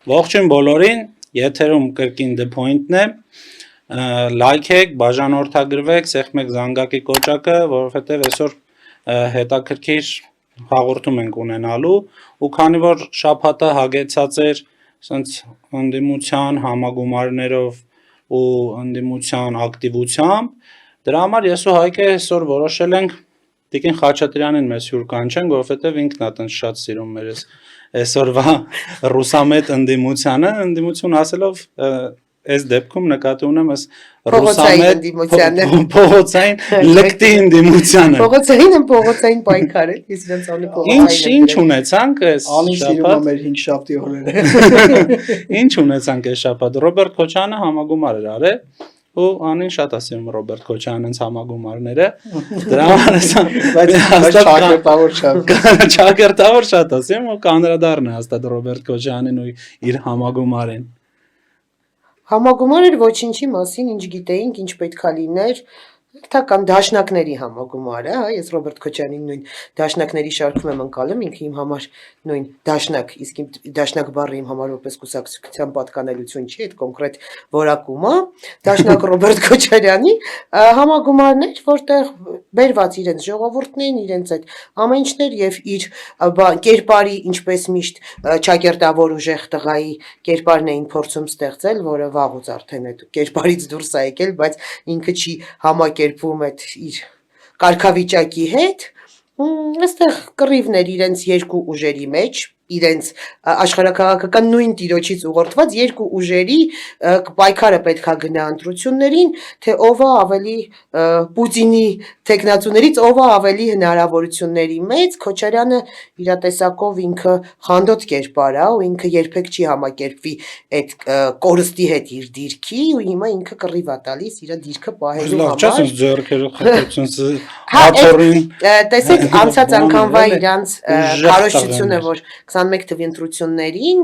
Ողջույն բոլորին, եթերում կրկին The Point-ն է, լայքեք, բաժանորդագրվեք, սեղմեք զանգակի կոճակը, որովհետև այսօր հետաքրքիր հաղորդում ենք ունենալու, ու քանի որ շաբաթը հագեցած էր սենց ընդդիմության համագումարներով ու ընդդիմության ակտիվությամբ, դրա համար ես ու Հայկը այսօր որոշել ենք Տիկին Խաչատրյանին մեզ հյուր կանչենք, որովհետև ինքն է տենց շատ սիրում մեր այսօրվա ռուսամետ ընդդիմություն ասելով այս դեպքում նկատի ունեմ այս ռուսամետ փողոցային լկտի ընդդիմությանը փողոցային պայքարը ես իրենց անի փողոցային ինչ ունեցանք այս շաբաթ մեր 5 շաբթի օրերը ինչ ունեցանք այս շաբաթ Ռոբերտ Քոչյանը համագումար էր արել ու անին շատ ասում Ռոբերտ Քոչյանից համագումարները դրա համար ճակերտավոր շատ ասում ու կանրադառն է հաստատ Ռոբերտ Քոչյանին ու իր համագումարին համագումար էր ոչինչի մասին ինչ գիտեինք ինչ պետքա լիներ Թական դաշնակների համագումարը, ես Ռոբերտ Քոչյանին նույն դաշնակների շարքում եմ ընկալում, ինքը իմ համար նույն դաշնակ, իսկ դաշնակ բառը իմ համար որպես կուսակցության պատկանելություն չի, այդ կոնկրետ որակումը, դաշնակ Ռոբերտ Քոչարյանի համագումարներ, որտեղ բերված իրենց ժողովուրդներին, իրենց այդ ամենչներ եւ իր կերպարի, ինչպես միշտ ճակերտավոր ուժեղ տղայի կերպարն էին փորձում ստեղծել, որը վաղուց արդեն այդ կերպարից դուրս է եկել, բայց ինքը չի համակերպվում այդ իր կարգավիճակի հետ այստեղ կռիվներ իրենց երկու ուժերի մեջ իրենց աշխարհակաղակական նույն տիրոջից ուղղորդված երկու ուժերի պայքարը պետքա գնա ընտրություններին թե ով է ավելի Պուտինի տեխնացուներից ով է ավելի հնարավորությունների մեծ Քոչարյանը իր տեսակով ինքը խանդոտ կերպար է ու ինքը երբեք չի համակերպվի այդ կորստի հետ իր դիրքի ու հիմա ինքը կռիվ է տալիս իր դիրքը պահելու համար ձեռքերը խփեցնց հաթորին տեսեք անցած անգամվա իրանց քարոշչությունը որ 21 թվականի ընտրություններին,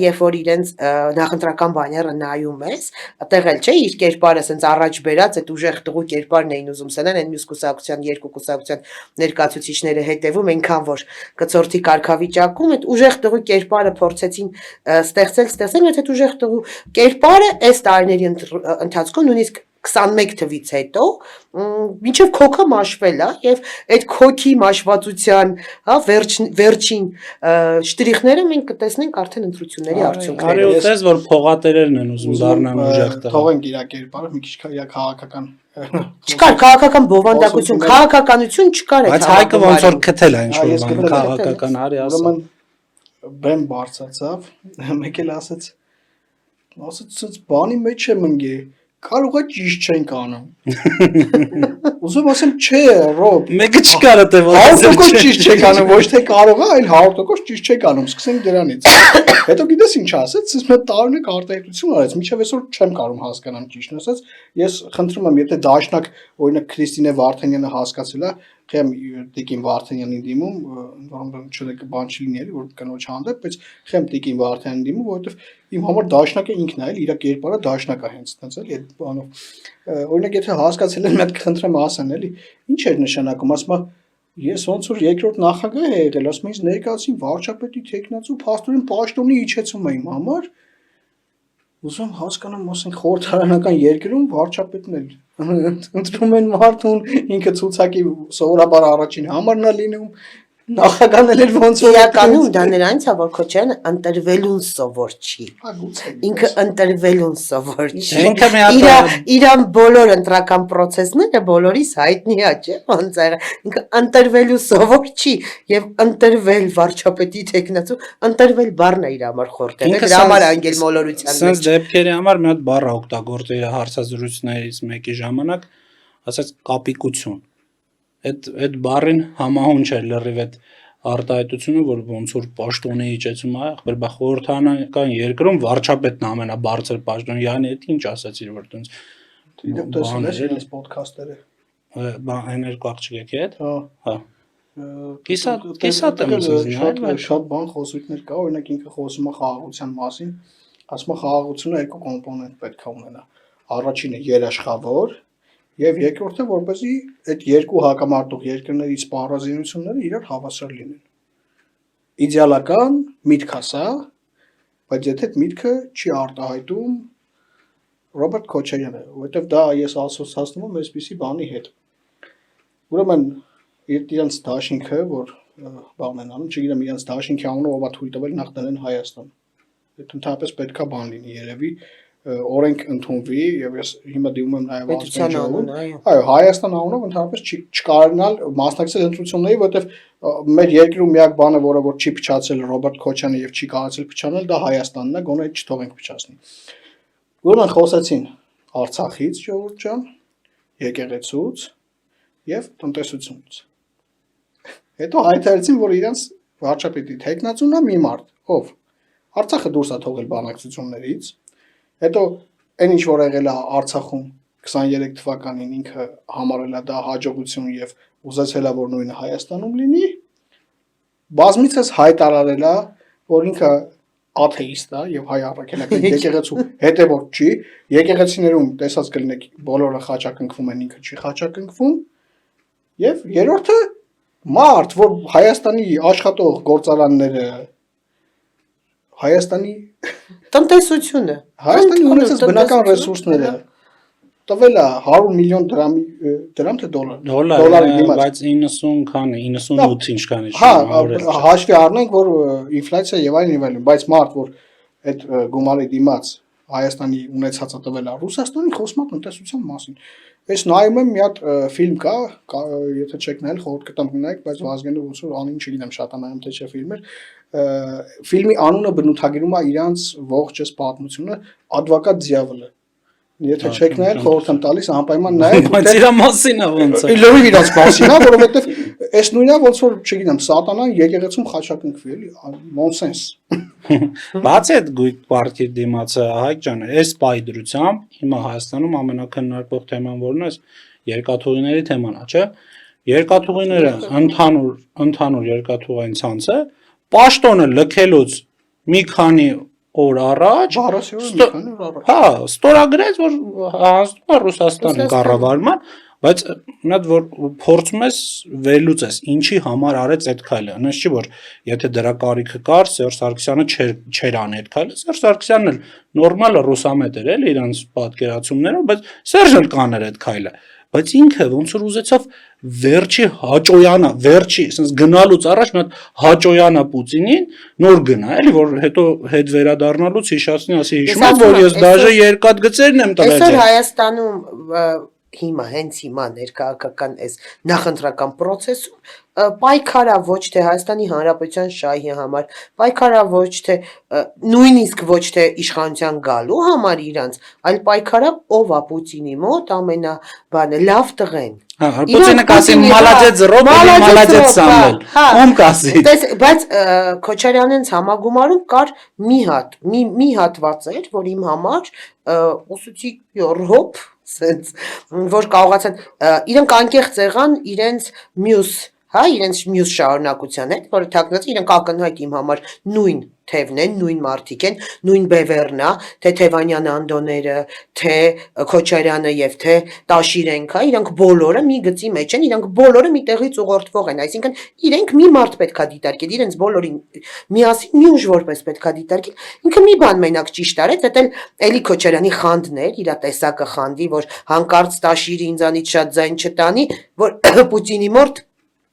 երբ որ իրենց նախընտրական բաները նայում ես, այդտեղ էլ չէ իր կերպարը ասենց առաջ բերած այդ ուժեղ տղու կերպարն էին ուզում սենան, այն մյուս կուսակցության երկու կուսակցության ներկայացուցիչները հետևում այնքան որ կցորդի կարգավիճակում այդ ուժեղ տղու կերպարը փորձեցին ստեղծել, բայց այդ ուժեղ տղու կերպարը այս տարիների ընթացքում նույնիսկ 21 թվից հետո մինչև քոքը մաշվել է եւ այդ քոքի մաշվածության վերջին շտրիխները մենք կտեսնենք արդեն ընտրությունների արդյունքներով արի ուտես որ փողատերերն են ուզում դառնան ուժեղ տղա թողենք իր կերպարը մի քիչ իր քաղաքական չկար քաղաքական բովանդակություն քաղաքականություն չկար բայց Հայկը ոնց որ քթել է ինչ որ բան քաղաքական արի ասա բեմ բարձացավ մեկ էլ ասաց բանի մեջ եմ ընկել Կարող է ճիշտ չենք անում։ Ուզում ասեմ, չէ, Ռոբ։ Մեկը չկար է 100% ճիշտ չեք անում, ոչ թե կարող է, այլ 100% ճիշտ չեք անում։ Սկսենք դրանից։ Հետո գիտես ինչ ասեց, ես մեր տարօրինակ արտահայտություն արեց, մինչև այսօր չեմ կարող հասկանալ ճիշտն ասած։ Ես խնդրում եմ, եթե դաշնակ օրինակ Քրիստինե Վարդանյանը հասկացել է, խեմ Տիկին Վարդանյանին դիմում, որոնք չլեք բան չի լինի, որ կնոջ հանդեպ, բայց խեմ Տիկին Վարդանյանին դիմում, որովհետև իմ համար դաշնակը ինքն է, իր կերպարը դաշնակ է հենց այդպես էլի, այդ բանով։ Օրինակ եթե հասկացել են, մոտ խնդրեմ ասեն էլի, ինչ էր նշանակում, ասում ես ոնց որ երկրորդ նախագահ է եղել, ասում ինձ ներկայացին վարչապետի տեխնացու փաստորեն պաշտոնի իջեցում է իմ համար։ Ուզում հասկանամ, ասենք խորհրդարանական երկրում վարչապետն էլ ընտրում են մարդուն, ինքը ցուցակի սովորաբար առաջին համարն է լինում, նախագահն էլ ոնց որ իրականում դա նրանից է որ Քոչյանը ընտրվելուն սովոր չի։ Ինքը ընտրվելուն սովոր չի։ Ինքը մի հատ իրան բոլոր ընտրական process-ները բոլորիս հայտնի է, չէ՞, ոնց է։ Ինքը ընտրվելու սովոր չի եւ ընտրվել վարչապետի տեխնացու, ընտրվել բառն է իր համար խորտել, դրա համար անգել մոլորության մեջ։ Սենց դեպքերի համար մի հատ բառ օգտագործել իր հարցազրույցներից մեկի ժամանակ, ասած կապիկություն։ Այդ բառին համահունչ է լրիվ այդ արտահայտությունը, որ ոնց որ պաշտոնի իջեցում է, ախր բա խորհրդարանական երկրում վարչապետն ամենաբարձր պաշտոնը, yani այդ ինչ ասացիր որ տենց դիտես այս ոդքասթերը։ Բա այն երկու աղջիկի հետ։ Հա։ Կիսատ եմ շատ բան խոսույթներ կա, օրինակ ինքը խոսում է խաղաղության մասին, ասում է խաղաղությունը երկու կոմպոնենտ պետք է ունենա։ Առաջինը երաշխավոր Եվ երկրորդը որպեսզի այդ երկու հակամարտող երկրների սպառազինությունները իրար հավասար լինեն։ Իդեալական միտք է սա, բայց եթե այդ միտքը չի արտահայտում Ռոբերտ Քոչարյանը, որովհետև դա ես ասոցացնում եմ այսպիսի բանի հետ։ Ուրեմն իրենց դաշինքը, որ բան են անում, չգիտեմ իրենց դաշինքի անունը ով է թույլ տվել նախ դնեն Հայաստան։ Այդ ընդհանրապես պետքա բան լինի երևի օրենք ընդունվի եւ ես հիմա դիմում եմ նաեւ Պետության անուն, այո Հայաստան անունով ընդհանրապես չկարողանալ մասնակցել ընտրությունների, որովհետեւ մեր երկրում միակ բանը, որը որ չի փչացել Ռոբերտ Քոչյանը եւ չի կարողացել փչանել, դա Հայաստանն է, գոնե չթողենք փչացնի։ Ուրեմն խոսեցին Արցախից, ժողովուրդ ջան, եկեղեցուց եւ տնտեսությունից։ Հետո հայտարարեցին, որ իրենց վարչապետի տեխնացունն է մի մարդ, ով Արցախը դուրս է թողել բանակցություններից, հետո այն ինչ որ եղել է Արցախում 23 թվականին ինքը համարել է դա հաջողություն եւ ուզեցել է որ նույնը Հայաստանում լինի, բազմիցս հայտարարել է, որ ինքը աթեիստ է եւ հայ առաքելական եկեղեցու հետեւորդ չի, եկեղեցիներում տեսած կլինեք բոլորը խաչակնքվում են, ինքը չի խաչակնքվում, եւ երրորդը մարդ, որ Հայաստանի աշխատող գործարանները Հայաստանի տնտեսությունը Հայաստանի ունեցած բնական ռեսուրսները տվել է 100 միլիոն դրամ թե դոլարի դիմաց, բայց 90 քանի 98 ինչքան է։ Հա, հաշվի առնենք, որ ինֆլյացիա եւ այլն, բայց մարդ, որ այդ գումարի դիմաց Հայաստանի ունեցածը տվել է Ռուսաստանին, խոսում է տնտեսության մասին։ Ես նայում եմ մի հատ ֆիլմ կա, եթե չեք նայել, խորհուրդ կտամ նայեք, բայց Վազգենը ոնց որ անին չգիտեմ, շատ անայում թե չէ ֆիլմ էր։ Ֆիլմի անունը բնութագրում է իրանց ողջս պատմությունը Advocat Diyavol-ը։ Եթե չեք նայել, խորհուրդ եմ տալիս անպայման նայեք։ Բայց իր մասին է ոնց է։ Լրիվ իրաց մասին է, որովհետև այս նույնն է, ոնց որ չգիտեմ, սատանան եկեղեցում խաչակնքվի, էլի, նոնսենս։ Բացի այդ գույք պարտի դիմացը Հայկ ջան, այս պայդրությամբ հիմա Հայաստանում ամենակննարկվող թեման որն է, երկաթուղիների թեման է, չէ՞։ Երկաթուղիները ընդհանուր երկաթուղային ցանցը պաշտոնը լքելուց մի քանի օր առաջ հա ստորագրեց որ հասնում է Ռուսաստանի կառավարման, բայց մի հատ որ փորձում ես վերլուծես ինչի համար արեց այդ քայլը, այնպես չի որ եթե դրա կարիքը կար Սերժ Սարգսյանը չէր անի այդ քայլը, Սերժ Սարգսյանն էլ նորմալ ռուսամետ էր էլի իրանց պատկերացումներով, բայց Սերժը էլ կաներ այդ քայլը, բայց ինքը ոնց որ ուզեցավ վերջի հաճոյանա, վերջի, ասես գնալուց առաջ մի հատ հաճոյանա Պուտինին նոր գնա, էլի որ հետո հետ վերադառնալուց հիշացնի, ասի հիշում եք որ ես դաժե երկաթ գծերն եմ տվել։ Այսօր Հայաստանում հիմա հենց հիմա ներքաղաքական այս նախընտրական process-ում պայքարա ոչ թե Հայաստանի Հանրապետության շահի համար, պայքարա ոչ թե նույնիսկ ոչ թե իշխանության գալու համար իրանց, այլ պայքարա ով է Պուտինի մոտ ամենաբանը լավ տղեն։ Պուտինը կասի մալադեց ռոբ, մալադեց Սամվել։ Ում կասի։ Բայց Քոչարյանենց համագումարում կար մի հատված էր, որ իմ համար ուսուցի ռոբ sense որ կարողացան իրենք անկեղծ եղան իրենց մյուս շարունակության հետ, որը թաքնած իրենք ակնհայտ իմ համար նույն թևն են, նույն մարդիկ են, նույն բևեռն է, թե Թևանյան Անդոները, թե Քոչարյանը եւ թե Տաշիրենքը, իրենք բոլորը մի գծի մեջ են, իրենք բոլորը մի տեղից ուղղորդվող են, այսինքն իրենք մի մարդ պետքա դիտարկել, իրենց բոլորին միասին մի ուժ որպես պետքա դիտարկել, ինքը մի բան մենակ ճիշտ արեց, դա էլի Քոչարյանի խանդն էր, իր տեսակը խանդի, որ հանկարծ Տաշիրը ինձանից շատ ձայն չտանի, որ Պուտինի մոտ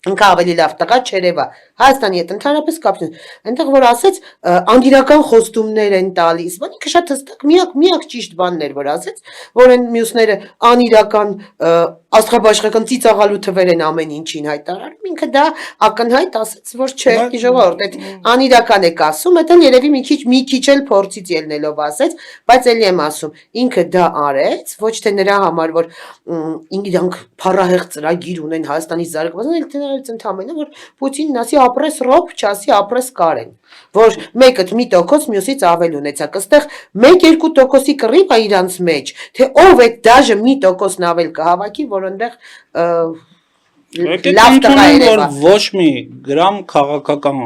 ինքը ավելի լավ տղա չերևա Հայաստանի հետ ընդհանրապես կապ չունի այնտեղ որ ասեց անդիրական խոստումներ են տալիս բան ինքը շատ հստակ միակ ճիշտ բանն էր որ ասեց որ այն մյուսները անիրական աստղաբաշխական ծիծաղալու թվեր են ամեն ինչին հայտարարում ինքը դա ակնհայտ ասեց որ չէ ժողովուրդ այդ անիրական եք ասում դա երևի մի քիչ էլ փորձից ելնելով ասեց բայց ելի եմ ասում ինքը դա արեց ոչ թե նրա համար որ իրանք փառահեղ ծրագիր ունեն Հայաստանի զարգացման էլ ընդհանրապես որ Պուտինն ասի ապրես ռոբ, չասի ապրես կարեն, որ մեկը 1% մյուսից ավել ունեցակ, այստեղ 1-2%-ի կռիվ է իրանց մեջ, թե ով է դաժե 1%-ն ավել կհավաքի, որ այնտեղ լավ տղա երևա։ Ոչ մի գրամ քաղաքական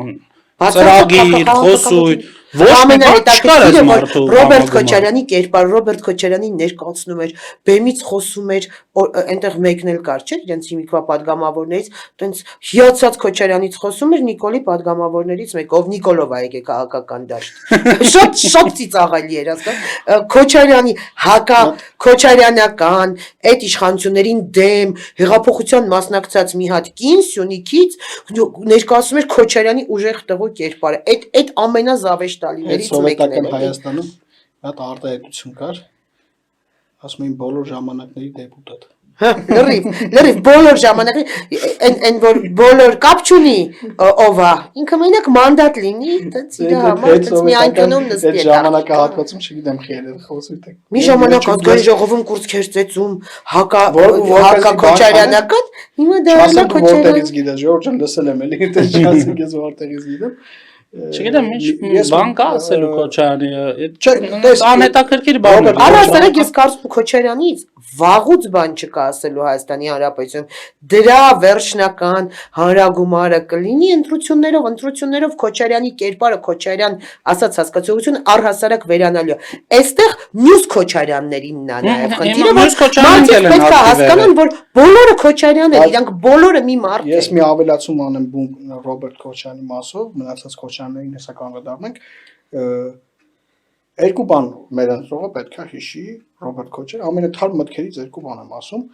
ծրագիր, խոսույթ ամենահետաքրքիրը որ Ռոբերտ Քոչարյանի կերպար Ռոբերտ Քոչարյանին ներկայացնում էր բեմից խոսում էր այնտեղ մեկն էլ կար չէ իրենց հիմիկվա падգամավորներից տենց հիացած Քոչարյանից խոսում էր Նիկոլի падգամավորներից մեկ ով Նիկոլովա եկե քաղաքական դաշտ շատ ծիծաղելի էր հասկա Քոչարյանի հակա Քոչարյանական այդ իշխանություններին դեմ հեղափոխության մասնակցած մի հատ կին Սյունիքից ներկայացնում էր Քոչարյանի ուժեղ տղու կերպարը այդ ամենազավեշտալիներից մեկն էր է Հայաստանում հատ արտահայտություն կար ասում էին բոլոր ժամանակների դեպուտատ լրիվ բոլոր ժամանակի այն որ բոլոր կապ չունի ովա ինքը մենակ մանդատ լինի դից իր համար դից մի անկյունում նստի այդ ժամանակահատվածում չգիտեմ խելեր խոսում եք մի ժամանակ ազգային ժողովում կուրծքեր ծեծում հակա Քոչարյանական հիմա դա որտեղից գիտես Ժորժը լսել եմ էլի դա չասեք ես որտեղից գիտեմ Չգիտեմ ինչ բան կա ասելու Քոչարյանի տես անհետաքրքիր բան է առասարակ ես կարծում Քոչարյանից վաղուց բան չկա ասելու Հայաստանի Հանրապետությունում դրա վերջնական հանրագումարը կլինի ընտրություններով Քոչարյանի կերպարը Քոչարյան ասած հասկացողությունը առհասարակ վերանալու այստեղ մյուս Քոչարյաններինն է նաև խնդիրը որ պետք է հասկանան որ բոլորը Քոչարյան են իրանք բոլորը մի մարդ ես մի ավելացում անեմ Ռոբերտ Քոչարյանի մասով մնացած Քոչարյաններին հեսա կանրադառնանք երկու բան մեր ընտրողը պետք է հիշի Ռոբերտ Քոչարյանը ամենաթարմ մտքերից երկու բան եմ ասում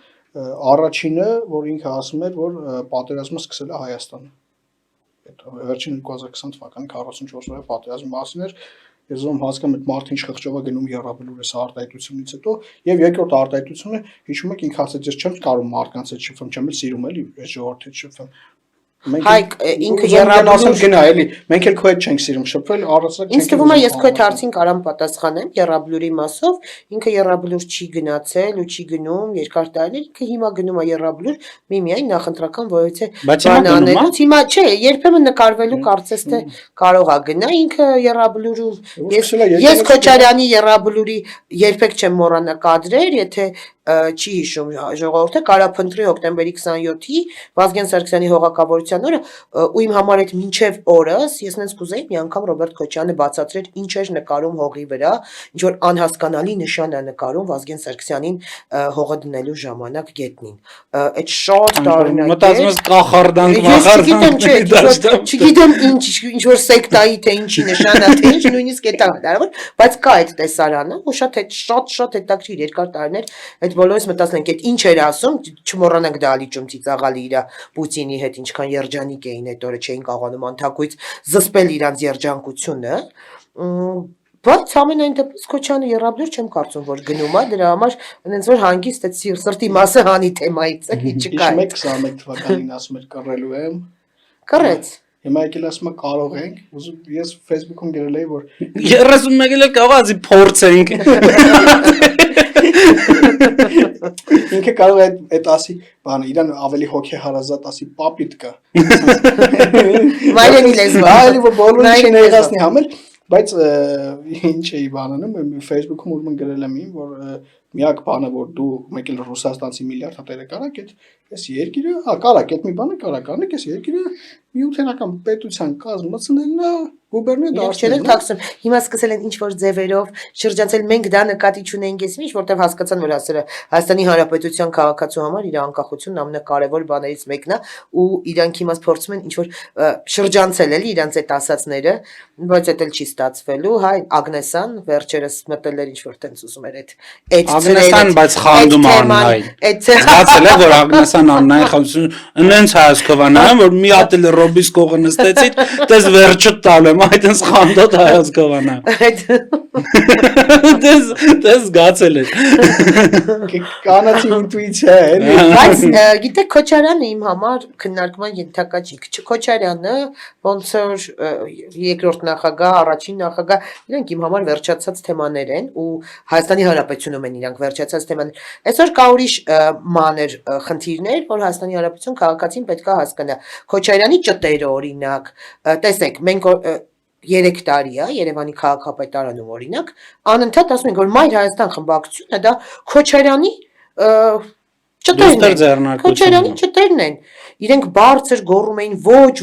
առաջինը որ ինքը ասում էր որ պատերազմը սկսել է Հայաստանը այդ վերջին 2020 թվականի 44 օրյա պատերազմի մասին էր ես ում հասկանում եմ մարդը ինչ խղճով է գնում Եռաբլուրի արտահայտությունից հետո եւ երկրորդ արտահայտությունը հիշում եք ինքը ասաց ես չեմ կարող մարդկանց հետ շփվում չեմ էլ սիրում էլի այդ ժողովրդի հետ շփվում Հայկ ինքը Եռաբլուր գնա էլի մենք էլ քո հետ չենք սիրում շփվել առասարակ ինձ թվում է ես քո այդ հարցին կարամ պատասխանեմ Եռաբլուրի մասով ինքը Եռաբլուր չի գնացել ու չի գնում երկար տարիներ ինքը հիմա գնում է Եռաբլուր միայն նախընտրական որովհետեւ բանանելուց հիմա չէ երբեմն նկարվելու կարծես թե կարող է գնա ինքը Եռաբլուրում ես Քոչարյանի Եռաբլուրի երբեք չեմ մոռանա կադրեր եթե չի հիշում ժողովուրդը կարա փնտրի հոկտեմբերի 27-ի Վազգեն Սարգսյանի հողակավորության օրը ու իմ համար այդ մինչև օրս ես նենց կուզեի մի անգամ Ռոբերտ Քոչյանը բացատրեր ինչ էր նկարում հողի վրա ինչ որ անհասկանալի նշան է նկարում Վազգեն Սարգսյանին հողը դնելու ժամանակ գետնին այդ շատ տարօրինակ է մտածում ես կախարդանք չգիտեմ ինչ որ սեկտայի թե ինչի նշան է թե ինչ նույնիսկ դա հնարավոր բայց կա այդ տեսարանը ու շատ հետաքրքիր երկար տարիներ այդ բոլորս մտածենք այդ ինչ էր ասում չմոռանանք դալիճում ծիծաղալի իր Պուտինի հետ ինչքան երջանիկ էին այդ օրը չէին կարողանում անթակույց զսպել իրանց երջանկությունը բայց ամենայն դեպս Քոչյանը Եռաբլուր չեմ կարծում որ գնում է դրա համար այնց որ հանգիստ այդ սրտի մասը հանի թեմայից էլի չկա 21 թվականին ասում էր կռելու եմ կռեց Հիմա եկել ասում է կարող ենք, ուզում ես Facebook-ում գրել էի որ 31-ը էլ կարող ասի փորձենք։ Ինքը կարող է այդ ասի, բանը իրան ավելի հոգեհարազատ ասի պապիտ կա։ Մայրենի լեզվով, այլ որ բոլորը չներգասնի համել, բայց ինչ էի բանանում, Facebook-ում ուրեմն գրել եմ որ միակ բանը որ դու մեկ էլ ռուսաստանցի միլիարդ հատերը կարակ այս երկիրը, կարակ այդ մի բանը կարակ անեք այս երկիրը միութենական պետության կազմացնելն է գուբերնիա դարձնել թաքցում հիմա սկսել են ինչ որ ձևերով շրջանցել մենք դա նկատի չունենք ես ինչ որտեվ հասկացան որ ասերը Հայաստանի Հանրապետության քաղաքացու համար իր անկախությունն ամենակարևոր բաներից մեկն է ու իրանք հիմա փորձում են ինչ որ շրջանցել էլի իրանց այդ ասածները բայց դա էլ չի ստացվելու հայ Ագնեսան վերջերս մտել էր ինչ որ տենց ուզում էր այդ Ագնեսան բայց խանդում աննային ստացել է որ Ագնեսան աննային խանդություն ինձ հայացքովանայում որ մի հատ էլ ռոբիս կողը նստեցի դες վերջը տալեմ այդ ինձ խանդոտ հայացքովանա դες գացել է կանացի ինտուիցիա է բայց գիտեք Քոչարյանը իմ համար քննարկման ենթակա չի Քոչարյանը ոնց որ երկրորդ նախագահ առաջին նախագահ իրանք իմ համար վերջացած թեմաներ են ու Հայաստանի Հանրապետությունում են իրանք վերջացած թեմաներ այսօր կա ուրիշ մանր խնդիրներ որ Հայաստանի Հանրապետություն քաղաքացին պետք է հասկանա Քոչարյանի ճտերը օրինակ տեսեք մենք 3 տարի է Երևանի քաղաքապետարանում օրինակ անընդհատ ասում են որ Մայր Հայաստան խմբակցությունը դա Քոչարյանի Քոչարյանի ճտերն են իրենք բարձր գոռում էին ոչ,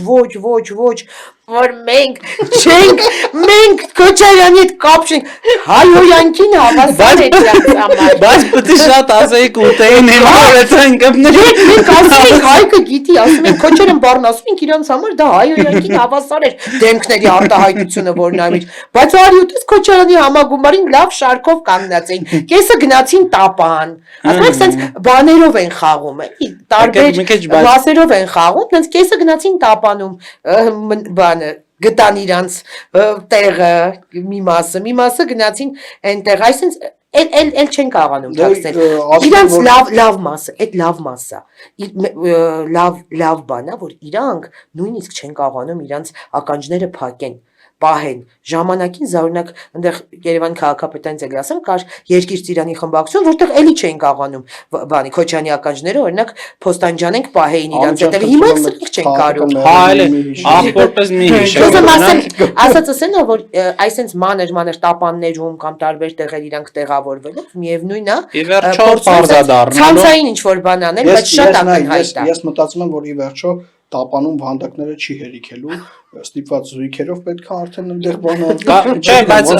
որ մենք Քոչարյանի հետ կապ չենք, հայհոյանքին հավասար է դրանց համար։ Բայց պետք է շատ ասեիք ուտեին հիմա այդեն կպներ։ Մենք ասում ենք Հայկը գիտի, ասում ենք Քոչարյան բառն ասում ենք իրանց համար դա հայհոյանքին հավասար էր դեմքների արտահայտությունը որ նայիր, բայց արի ուտես Քոչարյանի համագումարին լավ շարքով կանգնած էին, կեսը գնացին տապան, ասում ենք սենց բաներով են խաղում, էլի տարբեր մասերով են խաղում, սենց կեսը գնացին տապանում բանը գտան իրանց տեղը մի մասը գնացին այնտեղ, այսինքն էլ չեն կարողանում թաքցնել։ Իրանց լավ մասը, այդ լավ մասը, լավ բան է, որ իրանք նույնիսկ չեն կարողանում իրանց ականջները փակեն, պահեն, ժամանակին զարունակ այնտեղ Երևանի քաղաքապետարան ցելի ասեմ կար երկիր ծիրանի խմբակցություն, որտեղ էլի չէին կարողանում բանի Քոչյանի ականջները օրինակ Փոստանջանենք պահեին իրանց հետևի, հիմա սրիկ չեն կարում։ Ահպորպես մի հիշել։ Ասացին որ այսենց մանր տապաններում կամ տարբեր տեղեր իրանք տեղավորվելով միևնույն է ցանցային ինչ որ բան անել, բայց շատ ակնհայտ է։ Ես մտածում եմ որ ի վերջո տապանում վանդակները չի հերիքելու, ստիպված զույգերով պետք է արդեն այնտեղ բանը։ Չէ, բայց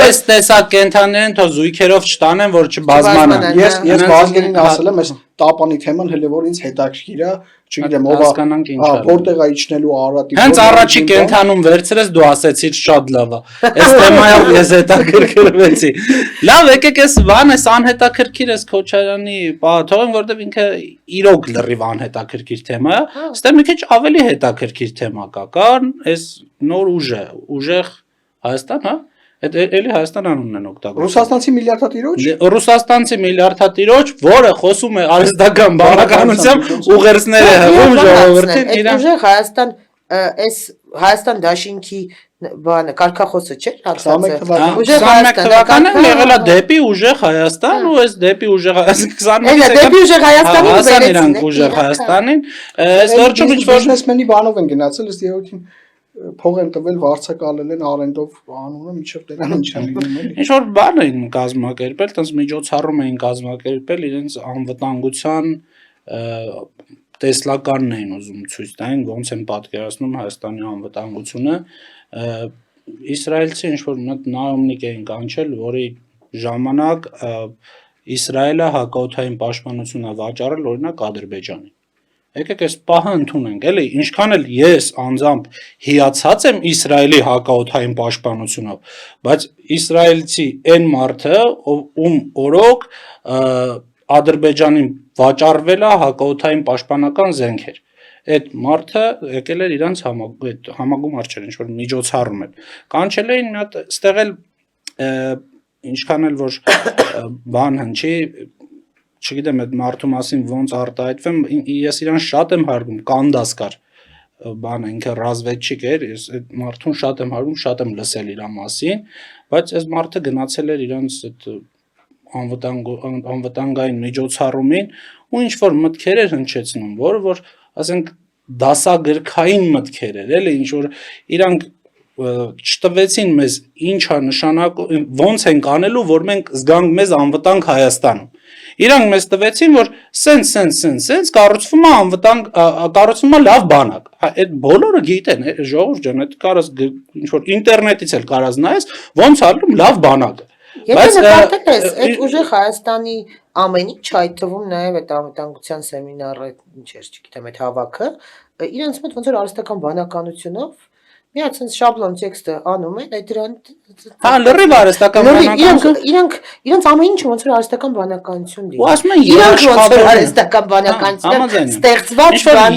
այս տեսակ կենթաներին թող զույգերով չտանեն, որ չբազմանան։ Ես Վազգենին ասել եմ, այս տապանի թեման հələ որ ինձ հետաքրքիր է, չգիտեմ ով որտեղ է իջնելու Արարատի։ Հենց առաջի կենթանում վերցրես դու ասեցիր շատ լավ է։ Այս թեմայով ես հետաքրքրվեցի։ Լավ, եկեք այս բան էս անհետաքրքիր էս Քոչարյանի թողեմ, որտեղ ինքը իրոք լրիվ անհետաքրքիր թեմա է, ստե մի քիչ ավելի հետաքրքիր թեմա կա, այս նոր ուժեղ Հայաստան, հա? Այդ էլի Հայաստան անունն են օգտագործում։ Ռուսաստանցի միլիարդատիրոջ։ Ռուսաստանցի միլիարդատիրոջ, որը խոսում է արհեստական բանականությամբ ուղերձներ է հղում ժողովրդին իրան։ Ուժեղ Հայաստան, այս Հայաստան դաշինքի բանը կարգախոսը չէ՞, Ուժեղ Հայաստան եղել է դեպի ուժեղ Հայաստան ու այս դեպի ուժեղ Հայաստան 21 դեպի ուժեղ Հայաստանին հասան իրանք ուժեղ Հայաստանին, այս վերջում ինչ որ բիզնեսմենի բանով են գնացել, ըստ երևույթին փող են տվել, վարձակալել են արենդով անունը միջև դրան ինչ են լինում էլի։ Ինչ որ բան էին կազմակերպել, տենց միջոցառում էին կազմակերպել իրենց անվտանգության տեսլականն էին ուզում ցույց տային, ոնց են պատկերացնում Հայաստանի անվտանգությունը։ Իսրայելցի ինչ որ նայոմնիկ էին կանչել, որի ժամանակ Իսրայելը հակաօդային պաշտպանություն է վաճառել օրինակ Ադրբեջանին։ Եկեք այս պահը ընդունենք, էլի, ինչքան էլ ես անձամբ հիացած եմ Իսրայելի հակաօդային պաշտպանությունով, բայց իսրայելցի այն մարդը, ում օրոք Ադրբեջանին վաճառվել է հակաօդային պաշտպանական զենքեր, այդ մարդը եկել էր իրանց համագումար չէր, ինչ որ միջոցառում էր, կանչել էին մի հատ ստեղ էլ ինչքան էլ որ բան հնչի չգիտեմ այդ մարդու մասին ոնց արտահայտվեմ, ես իրան շատ եմ հարգում, Կանդաս կար, բանը ինքը ռազմետչիկ էր, ես այդ մարդուն շատ եմ հարգում, շատ եմ լսել իր մասին, բայց այս մարդը գնացել էր իրանց այդ անվտանգային միջոցառումին ու ինչ որ մտքեր էր հնչեցնում, որ ասենք դասագրքային մտքեր էր, էլի ինչ որ իրանք չտվեցին մեզ ինչա նշանակում, ոնց ենք անելու, որ մենք զգանք մեզ անվտանգ Հայաստանում։ Իրանք մեզ տվեցին, որ սենց կառուցվում է անվտանգ, կառուցվում է լավ բանակ։ Այդ բոլորը գիտեն, ժողովուրդ ջան, այդ կարաս ինչ որ ինտերնետից էլ կարաս նայես, ոնց անում լավ բանակ։ Եթե նկատել ես, այդ ուժեղ Հայաստանի ամեն ինչ, այդ թվում նաև այդ անվտանգության սեմինարը, ինչ էր, չգիտեմ, այդ հավաքը, իրենց մոտ ոնց որ արհեստական բանականությունով մի հատ sense շաբլոն տեքստը անում են, այդ դրան հա լրիվ արհեստական բանականություն իրենց ամեն ինչը ոնց որ արհեստական բանականություն դի։ Ու ասում են իրանք ոնց որ արհեստական բանականություն ստեղծված բան։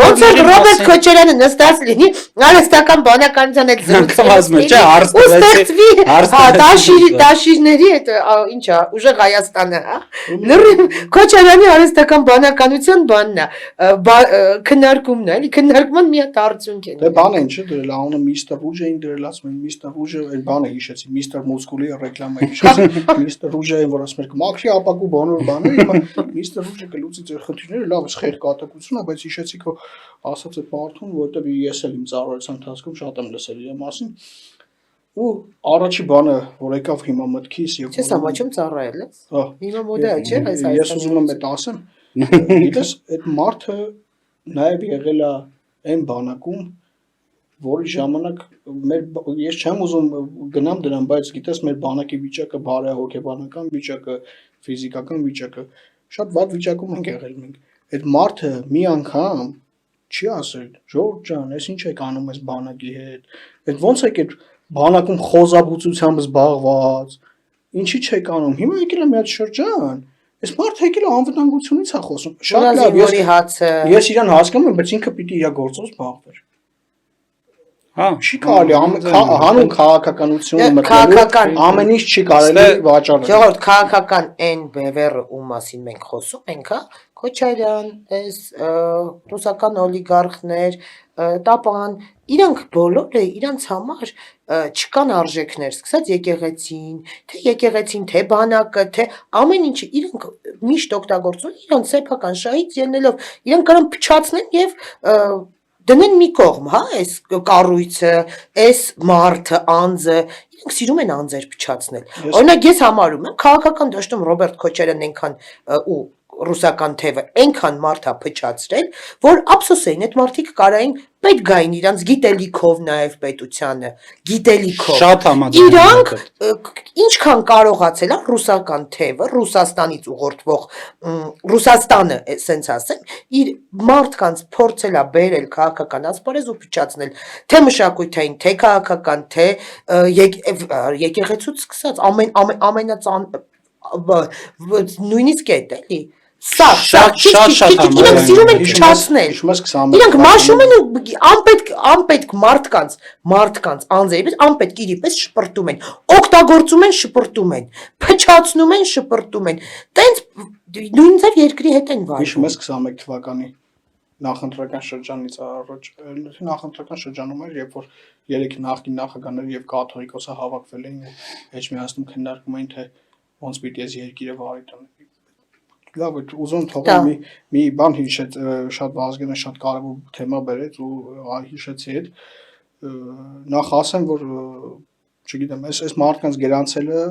Ոնց որ Ռոբերտ Քոչարյանը նստած լինի արհեստական բանականության այդ զրուցում չէ, արստվեցի, դաշիրների այդ ինչա, ուժեղ Հայաստանը, հա։ Լրիվ Քոչարյանի արհեստական բանականության բանն է, քննարկումն է, էլի քննարկման մի հատ արդյունք է։ Դե բան են չէ, դրել անունը Միստր Ռուժ էին դրել, ասում են Միստր Ռուժը, այն բանը հիշեցի, Միստր Մոսկոլի ռեկլամա հիշեցի, Միստր Ռուժը այն որ ասում էր մաքրի ապակու բանոր բաներ, հիմա Միստր Ռուժը կլուծի ձեր խնդիրները, լավ է խեր կատակություն է, բայց հիշեցի քո ասած այդ մարդուն, որտեղ ես էլ իմ ծառայության ընթացքում շատ եմ լսել իր մասին։ Ու առաջի բանը, որ եկավ հիմա մտքիս եւ Չես համաչում ծառայել ես։ Հիմա մոդա չէ, այս Ես ուզում եմ այդ ասեմ։ Գիտես, այդ մարդը նաև եղել է այն բանակում, որի ժամանակ ես չեմ ուզում գնամ դրան, բայց գիտես մեր բանակի վիճակը, բարեհոգեբանական վիճակը, ֆիզիկական վիճակը շատ վատ վիճակում ենք եղել մենք։ Այդ մարդը մի անգամ չի ասել, Ժողովուրդ ջան, ես ինչ եք անում այս բանակի հետ։ Այդ ո՞նց եք այդ բանակում խոզաբուծությամբ զբաղված։ Ինչի չեք անում։ Հիմա եկել է մի հատ շրջան։ Այս մարդը եկել է անվտանգությունից է խոսում։ Շատ լավ, Զինվորի հացը։ ես իրան հասկանում եմ, բայց ինքը պիտի իր գործով զբաղվեր։ Հա, Չի կարելի հանուն քաղաքականություն Քաղաքական ամեն ինչ չի կարելի վաճառել։ Ժողովուրդ քաղաքական այն բևեռը ում մասին մենք խոսում ենք, հա, Քոչարյան, այս ռուսական օլիգարխներ, Տապան, իրանք բոլորը իրանց համար չկան արժեքներ, սկսած եկեղեցին, թե բանակը, թե ամեն ինչը իրանք միշտ օգտագործում իրանք սեփական շահից ելնելով, իրանք կարող փչացնեն եւ դնեն մի կողմ, հա, այս կառույցը, այս մարդը, անձը, իրենք սիրում են անձեր փչացնել։ Օրինակ ես համարում եմ քաղաքական դաշտում Ռոբերտ Քոչարյանն այնքան ու ռուսական թևը այնքան մարդ է փչացրել, որ ափսոսեին այդ մարդիկ կարային պետք գային իրանց գիտելիքով նաև պետությանը, գիտելիքով։ Շատ համաձայն եմ Իրանք այդպես։ ինչքան կարողացել են ռուսական թևը, Ռուսաստանից ուղղորդվող Ռուսաստանը, ասենց ասեմ, իր մարդկանց փորձել է բերել քաղաքական ասպարեզ ու փչացնել, թե մշակութային, թե քաղաքական, թե եկեղեցուց սկսած ամենածան նույնիսկ այդ էլի Շատ իրանք սիրում են փչացնել։ Հիշում ես 21 Իրանք մաշում են ու անպետք մարդկանց անձերի պես անպետք իրի պես շպրտում են, օգտագործում են, շպրտում են, փչացնում են, շպրտում են։ Տենց նույնիսկ երկրի հետ են Հիշում վարվում։ ես 21 թվականի նախընտրական շրջանից առաջ, նախընտրական շրջանում էր, երբ որ երեք նախկին նախագահները եւ կաթողիկոսը հավաքվել էին ու Էջմիածնում քննարկում էին, թե ոնց պիտի այս երկիրը վարի տան։ Լավ, ուզում թողեմ մի բան հիշեց, շատ Վազգենը շատ կարևոր թեմա բերեց ու հիշեցի այդ նախ ասեմ, որ չգիտեմ, այս մարդկանց գրանցելը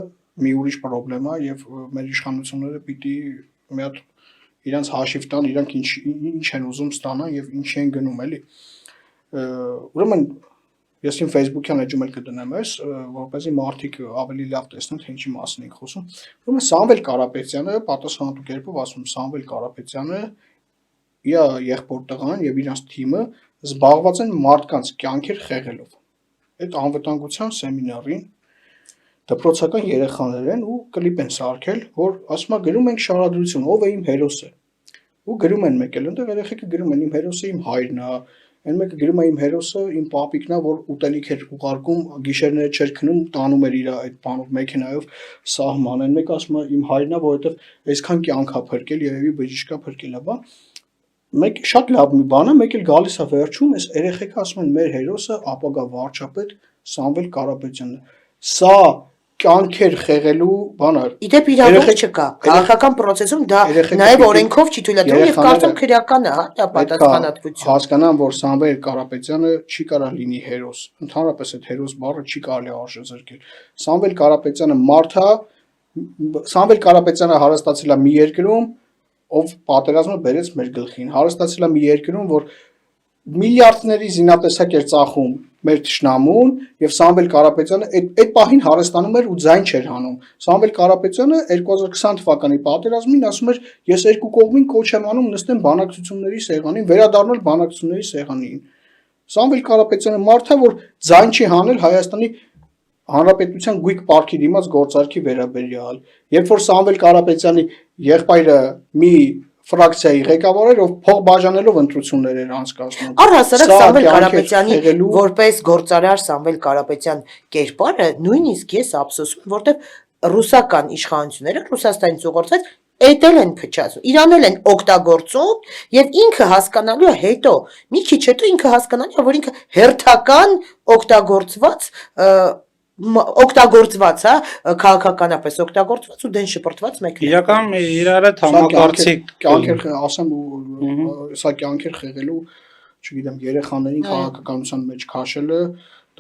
մի ուրիշ խնդրեմ է եւ մեր իշխանությունները պիտի մի հատ իրանց հաշիվ տան, իրանք ինչ են ուզում ստանան եւ ինչ են գնում, էլի։ Ուրեմն ես իմ Facebook-յան էջում էլ կդնեմ ես, որպեսզի մարդիկ ավելի լավ տեսնեն, թե ինչի մասին ենք խոսում։ Ուրեմն Սամվել Կարապետյանը պատասխանատու կերպով ասում Սամվել Կարապետյանը իր եղբոր տղան եւ իրանց թիմը զբաղված են մարդկանց կյանքեր խեղելով։ Այդ անվտանգության սեմինարին դպրոցական երեխաներ են ու կլիպ են սարքել, որ ասում է գրում ենք շարադրություն, ով է իմ հերոսը։ Ու գրում են մեկ էլ այնտեղ երեխեքը գրում են իմ հերոսը իմ հայրն է, այն մեկը գրում է իմ հերոսը իմ պապիկն է, որ ուտելիք էր ուղարկում, գիշերները չէր քնում, տանում էր իր այդ բանով մեքենայով սահման, այն մեկը ասում է իմ հայրն է, որովհետև այսքան կյանք է փրկել, երևի բժիշկա փրկել է, բան։ Մեկ շատ լավ մի բան է, մեկ էլ գալիս է վերջում, այս երեխեքը ասում են մեր հերոսը ապագա վարչապետ Սամվել Կարապետյանն է։ Սա կյանքեր խեղելու բան է։ Իդեպ իրավունք չկա։ Քաղաքական process-ում դա նաև օրենքով չի թույլատրվում եւ կարծում քրեական է, հա, դա պատասխանատվություն։ Հասկանամ, որ Սամվել Կարապետյանը չի կարող լինի հերոս։ Ընդհանրապես այդ հերոս բառը չի կարելի արժեզրկել։ Սամվել Կարապետյանը մարդ է, Սամվել Կարապետյանը հարստացել է մի երկրում, ով պատերազմը բերեց մեր գլխին։ Հարստացել է մի երկրում, որ միլիարդների զինատեսակ էր ծախում մեր թշնամուն եւ Սամվել Կարապետյանը այդ պահին հարստանում էր ու ձայն չէր հանում։ Սամվել Կարապետյանը 2020 թվականի պատերազմին ասում էր ես երկու կողմին կոչ եմ անում նստեն բանակցությունների սեղանին, վերադառնալ բանակցությունների սեղանին։ Սամվել Կարապետյանը մարդ է, որ ձայն չի հանել Հայաստանի Հանրապետության գույք պարքի դիմաց գործարքի վերաբերյալ։ Երբ որ Սամվել Կարապետյանի եղբայրը մի ֆրակցիայի ղեկավար էր, ով փող բաժանելով ընտրություններ էր անցկացնում։ Առհասարակ Սամվել Կարապետյանի որպես գործարար Սամվել Կարապետյան կերպարը նույնիսկ ես ափսոսում, որտեվ ռուսական իշխանությունները Ռուսաստանից ուղղորդված էտել են փչացում, իրանել են օգտագործում եւ ինքը հասկանալու է հետո, մի քիչ հետո ինքը հասկանալու է, որ ինքը հերթական օգտագործված, հա, քաղաքականապես օգտագործված ու դեն շպրտված մեկն է։ Իրական իրար հետ համակարգիկ կյանքեր ասեմ ու սա կյանքեր խեղելու, չգիտեմ, երեխաներին քաղաքականության մեջ քաշելը,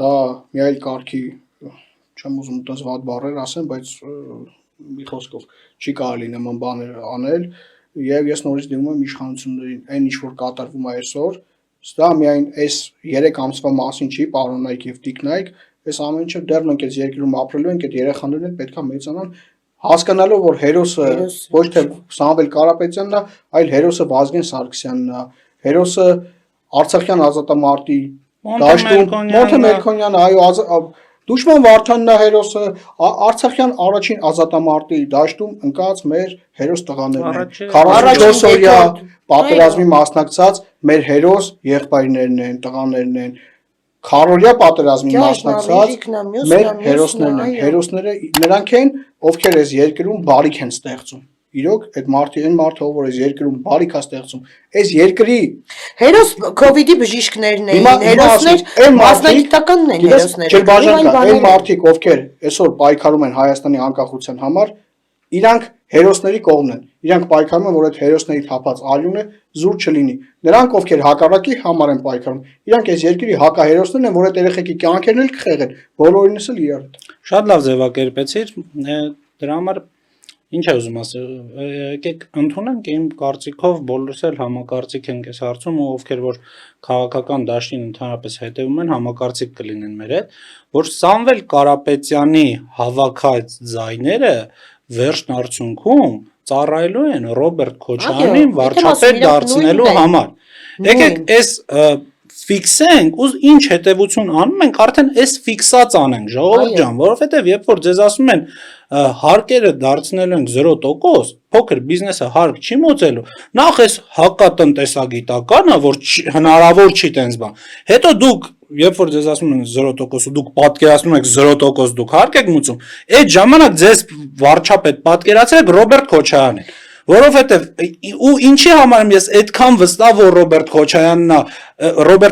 դա մի այլ կարգի, չեմ ուզում տես վատ բառեր ասեմ, բայց մի խոսքով չի կարելի նման բաներ անել եւ ես նորից դիմում եմ իշխանություններին, այն ինչ որ կատարվում է այսօր, դա միայն այս 3 ամսվա մասին չի, պարոն Նայք եւ Տիկ Նայք, այս ամեն ինչը դեռ մենք այս երկրում ապրելու ենք, այդ երեխաներն էլ պետքա մեծանան, հասկանալով որ հերոսը ոչ թե Սամվել Կարապետյանն է, այլ հերոսը Վազգեն Սարգսյանն է, հերոսը Արցախյան ազատամարտի դաշտում Մոնթե Մելքոնյանը, այո, Դուշման Վարդանն է հերոսը, Արցախյան առաջին ազատամարտի դաշտում ընկած մեր հերոս տղաներն են, 44 օրյա պատերազմի մասնակցած մեր հերոս եղբայրներն են, տղաներն են, քառօրյա պատերազմի մասնակցած մեր հերոսներն են, հերոսները նրանք են, ովքեր այս երկրում բարիք են ստեղծում։ Իրոք այդ այն մարդը, որ այս երկրում բարիք է ստեղծում, այս երկրի հերոս COVID-ի բժիշկներն էին, հերոսներ, մասնագիտականն են հերոսները։ Այն մարդիկ, ովքեր այսօր պայքարում են Հայաստանի անկախության համար, իրանք հերոսների կողմն են։ Իրանք պայքարում են, որ այդ հերոսների թափած ալյունը զուր չլինի։ Նրանք, ովքեր հակառակի համար են պայքարում, իրանք այս երկրի հակահերոսներն են, որ այդ երեխեքի կյանքերն էլ կխեղեն, բոլորինս էլ իրար հետ։ Շատ լավ ձևակերպեցիր, դրա համար ինչ է ուզում ասել, եկեք ընդունենք իմ կարծիքով բոլորս էլ համակարծիք ենք այս հարցում ու ովքեր որ քաղաքական դաշտին ընդհանրապես հետևում են համակարծիք կլինեն մեր հետ, որ Սամվել Կարապետյանի հավաքած ձայները վերջն արդյունքում ծառայելու են Ռոբերտ Քոչարյանին վարչապետ դարձնելու համար։ Եկեք այս ֆիքսենք ու ինչ հետևություն անում ենք, արդեն այս ֆիքսած անենք, ժողովուրդ ջան, որովհետև երբ որ ձեզ ասում են հարկերը դարձնելու ենք 0%, փոքր բիզնեսը հարկ չի մոծելու, նախ այս հակատնտեսագիտականը, որ հնարավոր չի տենց բան, հետո դուք երբ որ ձեզ ասում են 0% ու դուք պատկերացնում եք 0% դուք հարկ եք մուծում, այդ ժամանակ ձեզ վարչապետ պատկերացրեք Ռոբերտ Քոչարյանին, որովհետև ու ինչի համար եմ ես այդքան վստահ որ Ռոբերտ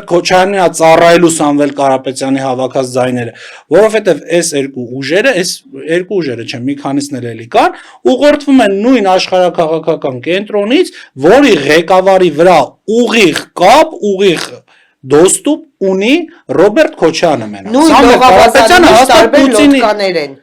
Քոչարյանն է ծառայելու Սամվել Կարապետյանի հավաքած ձայները, որովհետև այս երկու ուժերը չէ, մի քանիսն էլի կան, ուղղորդվում են նույն աշխարհակաղակական կենտրոնից, որի ղեկավարի վրա ուղիղ կապ, ուղիղ դոստուպ ունի Ռոբերտ Քոչարյանը մենակ։ Նույն լողավազանի տարբեր լոդկաներ են։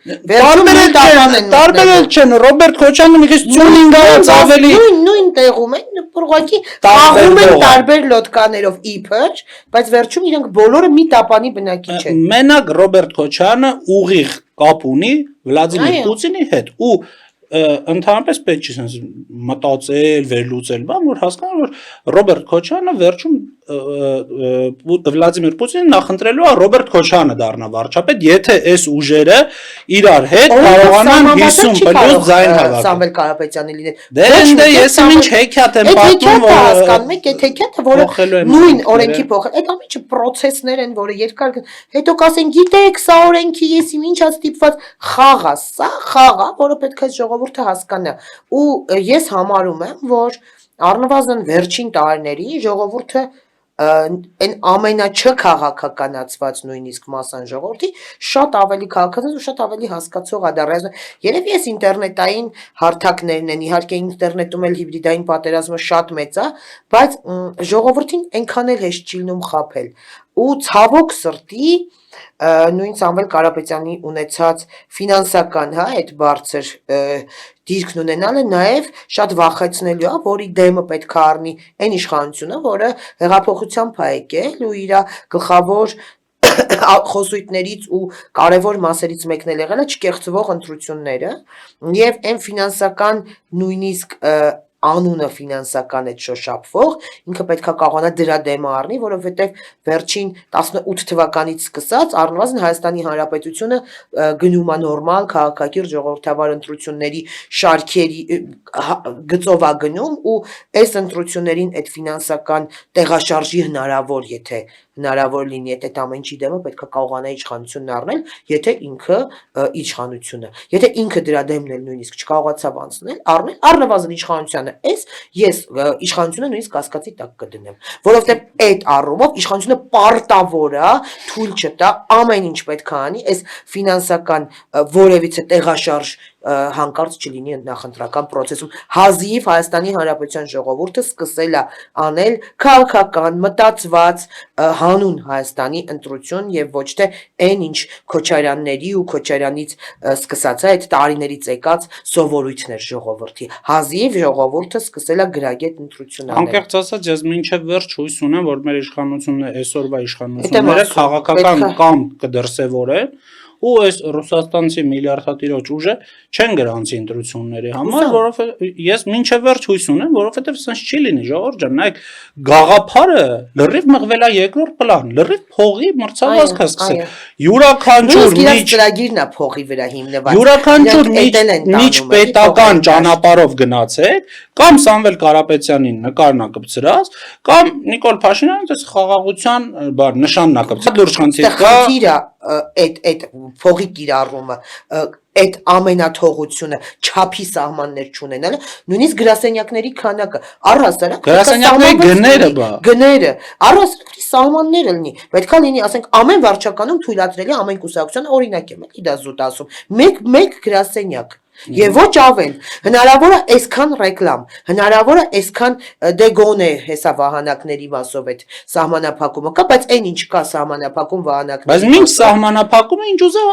Տարբերել չեն, Ռոբերտ Քոչարյանը մի քիչ տյունինգ արած ավելի նույն տեղում են, ուղղակի խաղում են տարբեր լոդկաներով իբր, բայց վերջում իրանք բոլորը մի տապանի բնակիչ են։ Մենակ Ռոբերտ Քոչարյանը ուղիղ կապ ունի Վլադիմիր Պուտինի հետ ու ընդհանրապես պետք չի sense մտածել, վերլուծել, բան որ հասկանալ որ Ռոբերտ Քոչարյանը վերջում Վլադիմիր Պուտինին նախընտրելու է Ռոբերտ Քոչարյանը դառնա վարչապետ, եթե այս ուժերը իրար հետ կարողանան 50% ձայն հավաքել։ Սամվել Կարապետյանը լինել։ Դե ես ինչ հեքիաթ եմ պատմում, որ հասկանում եք, այդ հեքիաթը, որը նույն օրենքի փոխել, այդ ամիջը պրոցեսներ են, որը երկար հետո կասեն, գիտեք, սա օրենքի ես ինչա ստիպված խաղ է, սա խաղ է, որը պետք է ժողովուրդը հասկանա։ Ու ես համարում եմ, որ առնվազն վերջին տարիներին ժողովուրդը այն ամենաչքաղաքականացված նույնիսկ մասան ժողովրդի շատ ավելի քաղաքացիական ու շատ ավելի հասկացող ադարայազն երևի ես ինտերնետային հարթակներն են իհարկե ինտերնետում էլ հիբրիդային պատերազմը շատ մեծ է բայց ժողովրդին այնքան էլ հեշտ չի լինում խաբել ու ցավոք սրտի նույն Սամվել Կարապետյանի ունեցած ֆինանսական այդ բարձր դիրքն ունենալը նաև շատ վախեցնելու է, որի դեմը պետք է առնի այն իշխանությունը, որը հեղափոխությամբ է եկել ու իր գլխավոր խոսույթներից ու կարևոր մասերից մեկն էլ եղել է չկեղծվող ընտրությունները եւ այն ֆինանսական նույնիսկ անունը ֆինանսական այդ շոշափվող ինքը պետքա կարողանա դրա դեմը առնի, որովհետև վերջին 18 թվականից սկսած առնվազն Հայաստանի Հանրապետությունը գնում է նորմալ քաղաքակիրթ ժողովրդավար ընտրությունների շարքերի գծով է գնում ու այս ընտրություններին այդ ֆինանսական տեղաշարժի հնարավոր, եթե հնարավոր լինի այդ ամենի դեմը պետքա կարողանա իշխանությունն առնել, եթե ինքը իշխանությունը, եթե ինքը դրա դեմն էլ նույնիսկ չկարողացավ անցնել, առնել առնվազն իշխանությունը ես իշխանությունը նույնիսկ կասկածի տակ կդնեմ, որովհետև այդ առումով իշխանությունը պարտավոր է թույլ չտա ամեն ինչ պետք է անի, այս ֆինանսական որևիցե տեղաշարժ հանկարծ չլինի նախընտրական process-ում։ Հազիվ Հայաստանի Հանրապետության ժողովուրդը սկսել է անել քաղաքական, մտածված, հանուն Հայաստանի ընտրություն եւ ոչ թե այն ինչ Քոչարյանների ու Քոչարյանից սկսած է այդ տարիներից եկած սովորույթներ ժողովրդի։ Հազիվ ժողովուրդը սկսել է գրագետ ընտրություն անել։ Անկեղծ ասած, ես մինչև վերջ հույս ունեմ, որ մեր իշխանությունները, այսօրվա իշխանությունները քաղաքական կամ կդրսևորեն ու այս ռուսաստանցի միլիարդատիրոջ ուժը չեն գրանցի ընտրությունների համար, որովհետև ես մինչև վերջ հույս ունեմ, որովհետև սենց չի լինի, ժողովուրդ ջան, նայեք, գաղափարը լրիվ մղվել է երկրորդ պլան, լրիվ փողի մրցավազք է սկսել։ Յուրաքանչյուր ծրագիրն է փողի վրա հիմնված։ Յուրաքանչյուր միջպետական ճանապարհով գնացեք, կամ Սամվել Կարապետյանին նկարն ա կպցրած, կամ Նիկոլ Փաշինյանին դες խաղաղության նշանն ա կպցրած։ Լուրջ խնդիր կա։ Այդ փողի կիրառումը, այդ ամենաթողությունը, չափի սահմաններ չունենալը, նույնիսկ գրասենյակների քանակը, առհասարակ գրասենյակների գները, առհասարակ սահմանները լինի, պետք է լինի, ասենք, ամեն վարչականում թույլատրելի ամեն կուսակցության օրինակ եմ, դա զուտ ասում, մեկ գրասենյակ Եվ ոչ ավել, հնարավոր է այսքան ռեկլամ, հնարավոր է այսքան դե գոնե հեսա վահանակների մասով այդ սահմանափակումը կա, բայց այն ինչ կա սահմանափակում վահանակների։ Բայց մինչ սահմանափակումը ինչ ուզում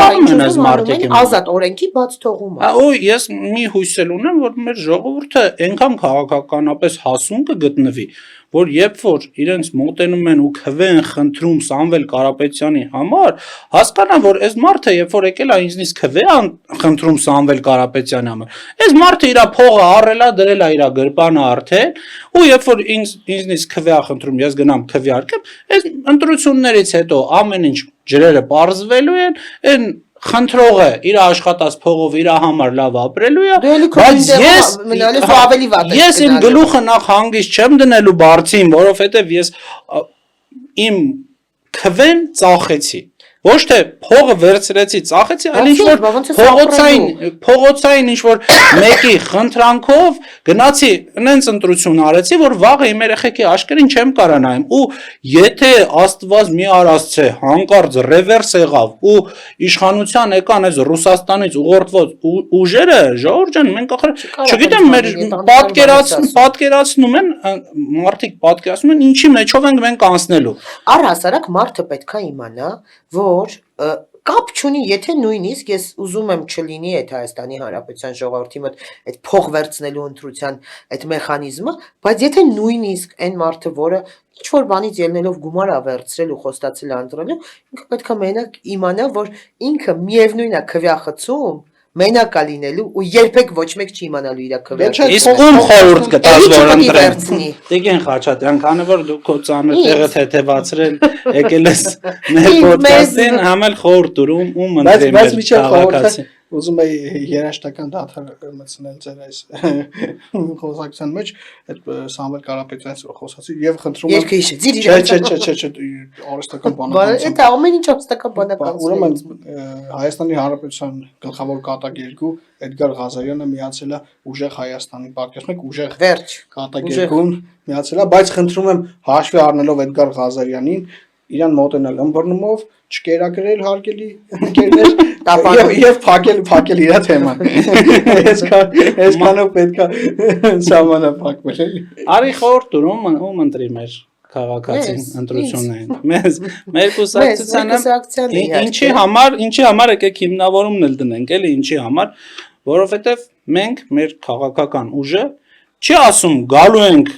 անում այս մարդիկ ազատ օրենքի բաց թողումը։ Ու ես մի հույսել ունեմ, որ մեր ժողովուրդը այնքան քաղաքականապես հասուն կգտնվի, որ երբ որ իրենց մոտենում են ու քվե են խնդրում Սամվել Կարապետյանի համար, հասկանան, որ այս մարդը երբ որ եկել է ինձնից քվե խնդրում Սամվել Կարապետյանի համար, այս մարդը իր փողը առել է, դրել է իր գրպանը արդեն, ու երբ որ ինձնից քվե խնդրում, ես գնամ քվե արկեմ, այս ընտրություններից հետո ամեն ինչ ջրերը պարզվելու են, այն խնդրողը իր աշխատած փողով իր համար լավ ապրելու է, բայց ես իմ գլուխը նախ հանգիստ չեմ դնելու բարձին, որովհետև ես իմ քվեն ծախեցի, ոչ թե փողը վերցրեցի, ծախեցի, այլ ինչ-որ փողոցային ինչ-որ մեկի խնդրանքով գնացի, նենց ընտրություն արեցի, որ վաղը իմ երեխեքի աշկերին չեմ կարա նայեմ, ու եթե Աստված մի արածցե հանկարծ ռևերս եղավ ու իշխանության եկան այս Ռուսաստանից ուղղորդված ուժերը, ժողովուրդ ջան, մենք չգիտեմ, մեր պատկերացնում են, մարդիկ պատկերացնում են, ինչի մեջով ենք մենք անցնելու։ Առհասարակ մարդը պետք է իմանա, որ կապ չունի, եթե նույնիսկ ես ուզում եմ չլինի այդ Հայաստանի Հանրապետության ժողովրդի մոտ այդ փող վերցնելու ընտրության այդ մեխանիզմը, բայց եթե նույնիսկ այն մարդը, որը ինչ-որ բանից ելնելով գումար է վերցրել ու խոստացել է ընտրելու, ինքը պետք է մենակ իմանա, որ ինքը միևնույն է քվյա խցում, մենակ է լինելու ու երբեք ոչ մեկ չի իմանալու իր քվյա։ Իսկ ում խորհուրդ կտաս որ ընտրեն։ Տիկին Խաչատրյան, քանի որ դու քո ծանր տեղը թեթևացրել եկել ես մեր ոդկասթին, համել խորհուրդ ում ընտրեմ։ Բայց միջև խորհուրդը ուզում եի երաշտական դաթար մտցնել ձեր այս խոսակցության մեջ այդ Սամվել Կարապետյանի խոսացի եւ խնդրում եմ Երկը հիշեցիր Չէ, արհեստական բանականություն։ Դա ամեն ինչ արհեստական բանականություն։ Ուրեմն Հայաստանի Հանրապետության գլխավոր կատակերգու Էդգար Ղազարյանը միացել է Ուժեղ Հայաստանի պատկերացնեք Ուժեղ կատակերգուն միացել է, բայց խնդրում եմ հաշվի առնելով Էդգար Ղազարյանին իրան մոտենալ ըմբռնումով չկերակրել հարգելի ընկերներ եւ փակել իր թեման այսքանով պետքա սահմանափակվել արի խորհուրդ ում ընտրի մեր քաղաքացին ընտրություններին մեր կուսակցությանը ինչի համար եկեք հիմնավորումն էլ դնենք էլի ինչի համար որովհետեւ մենք մեր քաղաքական ուժը չի ասում գալու ենք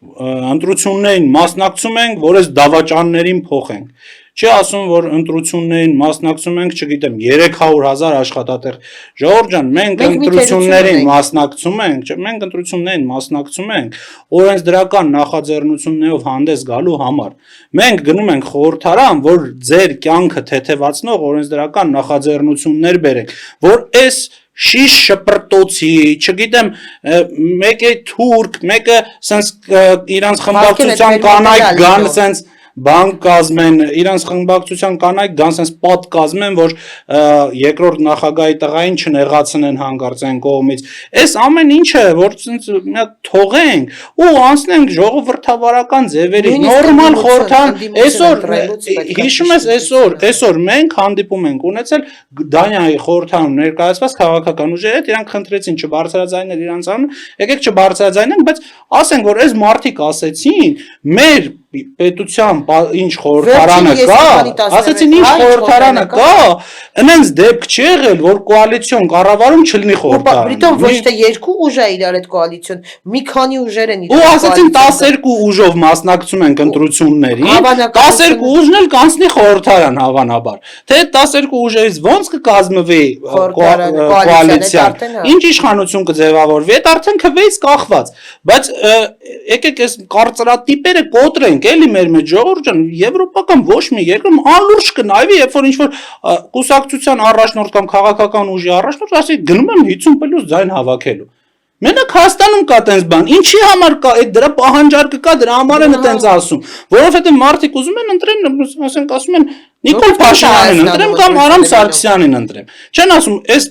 ընտրություններին մասնակցում ենք, որ այս դավաճաններին փոխենք։ Չի ասում, որ ընտրություններին մասնակցում ենք, չգիտեմ, 300,000 աշխատատեղ։ Ժողովուրդ ջան, մենք ընտրություններին մասնակցում ենք, օրենսդրական նախաձեռնություններով հանդես գալու համար։ Մենք գնում ենք խորհրդարան, որ ձեր կյանքը թեթևացնող օրենսդրական նախաձեռնություններ բերենք, որ այս շիշ շպրտոցի, չգիտեմ, մեկը թուրք, մեկը սենց իրանց խմբակցության կանայք գան սենց բան կազմեն, իրանց խմբակցության կանայք գան sense պատ կազմեն, որ երկրորդ նախագահի տղային չնեղացնեն հանգարց այն կողմից։ Այս ամեն ինչը, որ sense մի հատ թողենք ու անցնենք ժողովրդավարական ձևերի նորմալ խորհրդան, այսօր հիշում ես այսօր մենք հանդիպում ենք ունեցել Դանիայի խորհրդանում ներկայացված քաղաքական ուժերի հետ, իրանք խնդրեցին չբարձրաձայնել իրանց անունը, եկեք չբարձրաձայնենք, բայց ասենք որ այս մարդիկ ասեցին, մեր պետության ինչ խորհրդարանը կա, ասեցին ինչ խորհրդարանը կա, այնց դեպք չի եղել, որ կոալիցիոն կառավարում չլինի խորհրդարան։ Բրիտոն ոչ թե երկու ուժ է իրար այդ կոալիցիոն, մի քանի ուժեր են իրար։ Ու ասեցին 12 ուժով մասնակցում են ընտրություններին, 12 ուժն էլ կանցնի խորհրդարան հավանաբար։ Թե այդ 12 ուժերից ոնց կկազմվի կոալիցիան, ինչ իշխանություն կձևավորվի, այդ արդեն քվեից կախված։ Բայց եկեք այս կարծրատիպերը կոտրենք, էլի մեր մեջ ժողովուրդ ջան, եվրոպական ոչ մի երկրում անլուրջ կնայվի, երբ որ ինչ-որ կուսակցության առաջնորդ կամ քաղաքական ուժի առաջնորդ ասի գնում եմ 50+ ձայն հավաքելու։ Մենակ Հայաստանում կա տենց բան, ինչի համար կա, այդ դրա պահանջարկը կա, դրա համար են տենց ասում, որովհետև մարդիկ ուզում են ընտրեն, ասենք ասում են Նիկոլ Փաշինյանին ընտրեմ կամ Արամ Սարգսյանին ընտրեմ։ Չեն ասում, այս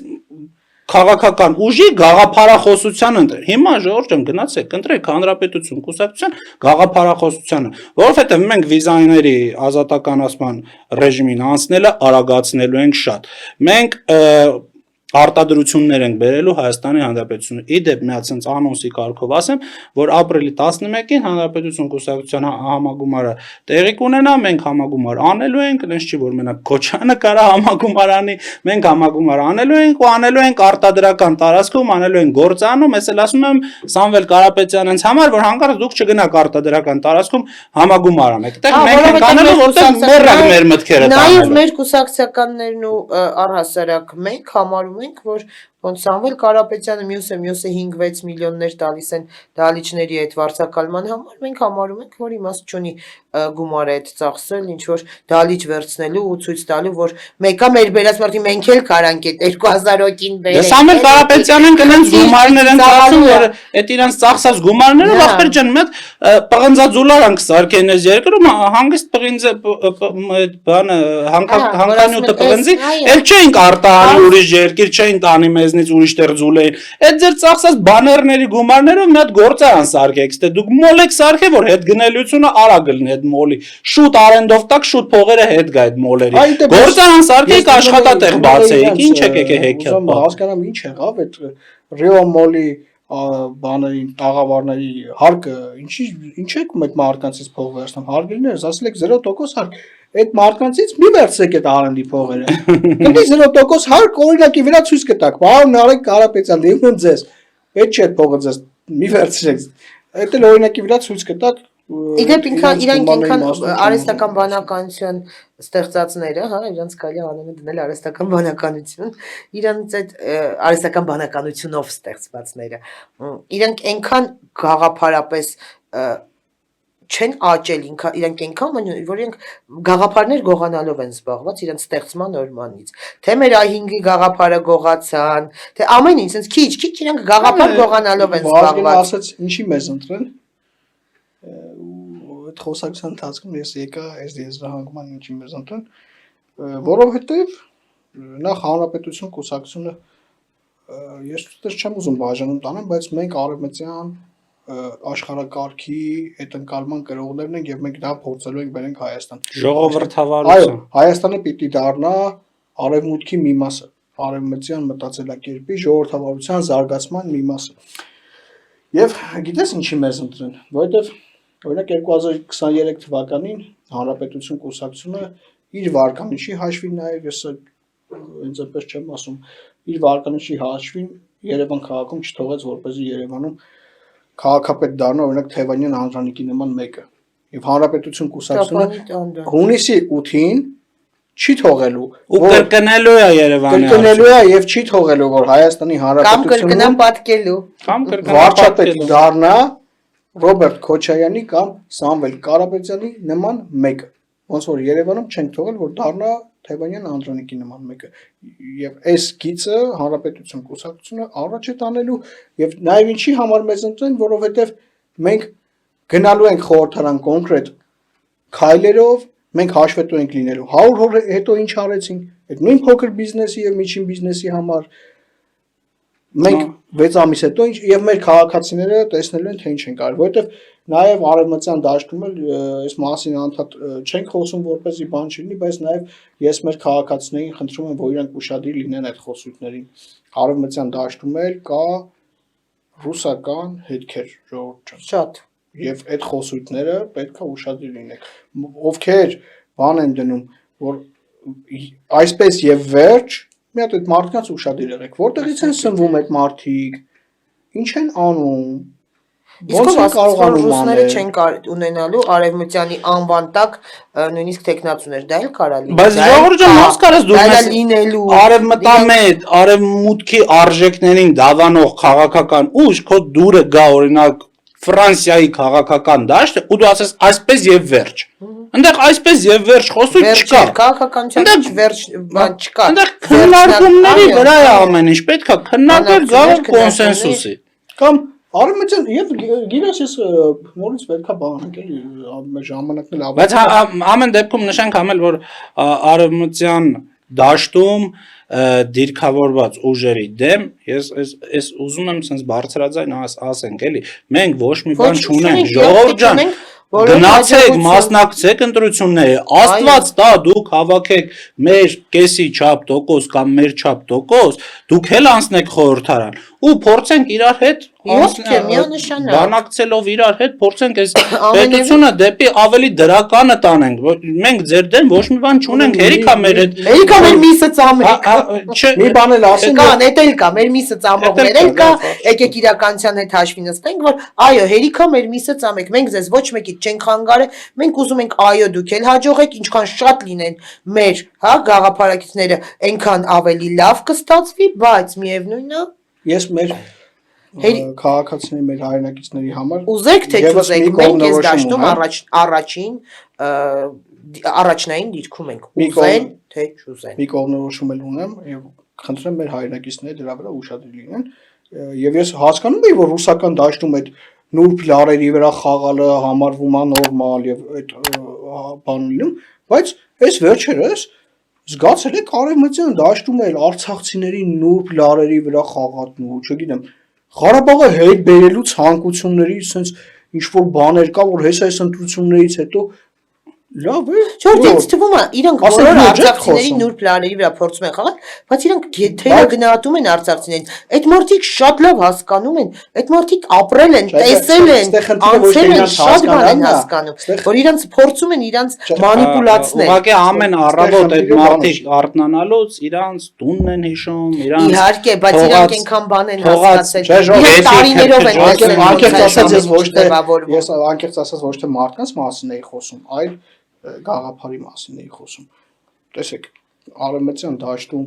քաղաքական ուժի գաղափարախոսության ընտրել։ Հիմա ժողովուրդ ջան գնացեք, ընտրեք հանրապետություն, կուսակցության գաղափարախոսությանը, որովհետև մենք վիզաների ազատականացման ռեժիմին անցնելը արագացնելու ենք շատ։ Մենք արտադրություններ ենք բերելու Հայաստանի Հանրապետությունը։ Իդեպ մի հատ sense անոնսի կարգով ասեմ, որ ապրիլի 11-ին Հանրապետություն կուսակցության համագումարը տեղի կունենա, մենք համագումար անելու ենք, այնց չի որ մենակ Քոչյանը կարա համագումար անի, մենք համագումար անելու ենք ու անելու ենք արտադրական տարածքում, անելու ենք գործանում, ես էլ ասում եմ Սամվել Կարապետյանից համար, որ հանկարծ դուք չգնաք արտադրական տարածքում համագումար անեք։ Այդտեղ մենք ենք անելու, որտեղ մեռակ մեր մտքերը տանելու։ Նաև մեր կուսակցականներն ու առհասարակ մենք համարում ենք, որ ոնց Սամվել Կարապետյանը մյուսը 5-6 միլիոններ տալիս են դահլիճների այդ վարձակալման համար, մենք համարում ենք, որ իմաստ չունի գումարը այդ ծախսել, ինչ որ դահլիճ վերցնելու ու ցույց տալու, որ մեկը մեր բերած մարդի մենք էլ կարանք այդ 2000 հոգին բերենք։ Սամվել Կարապետյանն կնենց գումարներ են ծախսում, որ այդ իրանց ծախսած գումարները ախպեր ջան, մի հատ պղնձաձուլարանք սարքեն այս երկրում, հանգիստ պղինձը բանը հանքանյութը պղնձի, էլ չենք արտահանի ուրիշ երկիր, չենք տանի մեզնից ուրիշ տեղ ձուլեին։ Այդ ձեր ծախսած բաներների գումարներով մի հատ գործարան սարքեք, ստե դուք մոլ եք սարքե, որ հետ գնելիությունը արագ լինի այդ մոլի։ Շուտ արենդով տակ շուտ փողերը հետ գա այդ մոլերի։ Գործարան սարքեք, աշխատատեղ բացեիք, ինչ եք եկե հեքիաթ։ Հասկանամ ինչ եղավ այդ Ռիո մոլի բաներին, տաղավարների հարկը, ինչ եք այդ մարդկանցից փող վերցնում, հարգելիներս, ասել եք 0% հարկ, այդ մարդկանցից մի վերցրեք այդ արենդի փողերը։ Կնի 0% հարկ օրինակի վրա ցույց կտակ, պարոն Նարեկ Կարապետյան, դիմում ձեզ, պետք չէ այդ փողը ձեզ մի վերցրեք։ Այդ էլ օրինակի վրա ցույց կտակ։ Իդեպ իրանք ինքան արհեստական բանականություն ստեղծածները, հա, իրանք կարելի անունը դնել արհեստական բանականություն, իրանք այդ արհեստական բանականությունով ստեղծվածները, իրանք այնքան գաղափարապես չեն աճել, իրանք այնքան, որ իրանք գաղափարներ գողանալով են զբաղված իրանք ստեղծման օրմանից, թե մեր I5-ի գաղափարը գողացան, թե ամեն ինչ, sense քիչ իրանք գաղափար գողանալով են զբաղված։ Ասած ինչի մեզ ընտրեն այդ խոսակցության ընթացքում ես եկա այս եզրահանգման ինչի մեզ ընտրեն, որովհետև նախ հանրապետություն կուսակցությունը ես դեռ չեմ ուզում բաժանում տանեմ, բայց մենք արևմտյան աշխարհակարգի այդ ընկալման կրողներն ենք եւ մենք դա փորձելու ենք բերենք Հայաստան։ Ժողովրդավարություն։ Այո, Հայաստանը պիտի դառնա արևմուտքի մի մասը, արևմտյան մտածելակերպի ժողովրդավարության զարգացման մի մասը։ Եվ գիտես ինչի մեզ ընտրեն, որովհետև օրինակ 2023 թվականին Հանրապետություն կուսակցությունը իր վարկանիշի հաշվին նաև ես ինձ այնպես չեմ ասում, իր վարկանիշի հաշվին Երևան քաղաքում չթողեց, որպեսզի Երևանում քաղաքապետ դառնա օրինակ Թևանյան Անդրանիկի նման մեկը։ Եվ Հանրապետություն կուսակցությունը հունիսի 8-ին չի թողելու ու կրկնելու է Երևանի կրկնելու է եւ չի թողելու որ Հայաստանի Հանրապետությունը կամ կրկնան պատկելու կամ կրկնան վարչապետ դառնա Ռոբերտ Քոչարյանի կամ Սամվել Կարապետյանի նման մեկը, ոնց որ Երևանում չենք թողել, որ դառնա Թևանյան Անդրանիկի նման մեկը, եւ այս գիծը Հանրապետություն կուսակցությունը առաջ է տանելու եւ նաեւ ինչի համար մեզ ընտրեն, որովհետեւ մենք գնալու ենք խորհրդարան կոնկրետ քայլերով մենք հաշվետու ենք լինելու 100 օր հետո ինչ արեցինք այդ նույն փոքր բիզնեսի եւ միջին բիզնեսի համար մենք 6 ամիս հետո ինչ եւ մեր քաղաքացիները տեսնելու են թե ինչ են կարել որովհետեւ նաեւ արևմտյան դաշտում էլ այս մասին անդադ չենք խոսում որպեսզի բան չլինի բայց նաեւ ես մեր քաղաքացիներին խնդրում եմ որ իրանք ուշադիր լինեն այդ խոսույթներին արևմտյան դաշտում էլ կա ռուսական հետքեր ժողովուրդ ջան Շատ եւ այդ խոսույթները պետքա ուշադիր լինեք ովքեր բան են դնում որ այսպես եւ վերջ մի հատ այդ մարդկանց ուշադիր եղեք որտեղից են սնվում այդ մարդիկ ինչ են անում Իսկ որ ռուսները չեն ունենալու արևմտյանի անվան տակ նույնիսկ տեխնացուներ դա էլ կարա լինի Բայց ժողովուրդը ոնց կարես դու լինելու արևմտամետ արևմուտքի արժեքներին դավանող քաղաքական ուժ քո դուրը գա օրինակ Ֆրանսիայի քաղաքական դաշտը ու դու ասես այսպես եւ վերջ այնտեղ այսպես եւ վերջ խոսում չկա քաղաքականության վերջ բան չկա այնտեղ քննարկումների վրա է ամեն ինչ պետքա քննարկել գալ կոնսենսուսի կամ արևմտյան եւ գիտես ես նորից պետքա բանանք էլի ժամանակն էլ բայց ամեն դեպքում նշենք համել որ արևմտյան դաշտում դիրքավորված ուժերի դեմ ես ուզում եմ sense բարձրաձայն ասենք էլի մենք ոչ մի բան չունենք ժողովուրդ ջան գնացեք մասնակցեք ընտրությունների աստված տա դուք հավաքեք մեր կեսի չափ տոկոս կամ մեր չափ տոկոս դուք էլ անցնեք խորհրդարան ու փորձենք իրար հետ բանակցելով իրար հետ փորձենք այս պետությունը դեպի ավելի դրականը տանենք մենք ձեր դեմ ոչ մի բան չունենք հերիքա մեր միսը ծամրիկ մի բան էլ ասեմ կան էդ էլ կա մեր միսը ծամողներ էլ կա եկեք իրականության հետ հաշվի նստենք որ այո հերիքա մեր միսը ծամեք մենք ձեզ ոչ մեկի չենք խանգարել մենք ուզում ենք այո դուք էլ հաջողեք ինչքան շատ լինեն մեր հա գաղափարակիցները այնքան ավելի լավ կստացվի բայց միևնույնն է ես մեր քաղաքացիների մեր հայրենակիցների համար ուզեք թե չուզեք մենք ես դաշտում առաջին առաջնային դիրքում ենք ուզեն թե չուզեն մի կողմնորոշում էլ ունեմ եւ խնդրեմ մեր հայրենակիցները դրա վրա ուշադիր լինեն եւ ես հասկանում եմ որ ռուսական դաշտում այդ նուրբ լարերի վրա խաղալը համարվում է նորմալ եւ այդ բանն լինում բայց այս վերջերս զգացել եք արևմտյան դաշտում էլ արցախցիների նուրբ լարերի վրա խաղատն ու չգիտեմ Ղարաբաղը հետ բերելու ցանկությունների sense ինչ որ բաներ կա որ հեսա այս ընտրություններից հետո լավ է Չորդ ինձ թվում է իրանք բոլոր արցախցիների նուրբ լարերի վրա փորձում են խաղալ բայց իրանք թերը գնահատում են արցախցիներին այդ մարդիկ շատ լավ հասկանում են այդ մարդիկ ապրել են տեսել են անցել են շատ բան են հասկանում որ իրանք փորձում են իրանք մանիպուլացնել ուղղակի ամեն առավոտ այդ մարդիկ արթնանալուց իրանք տունն են հիշում իրանք իհարկե բայց իրանք այնքան բան են հասկացել իրենք տարիներով են անկեղծ ասած ես ոչ թե ես անկեղծ ասած ոչ թե մարդկանց մասին էի խոսում այլ գաղափարի մասին էի խոսում տեսեք արևմտյան դաշտում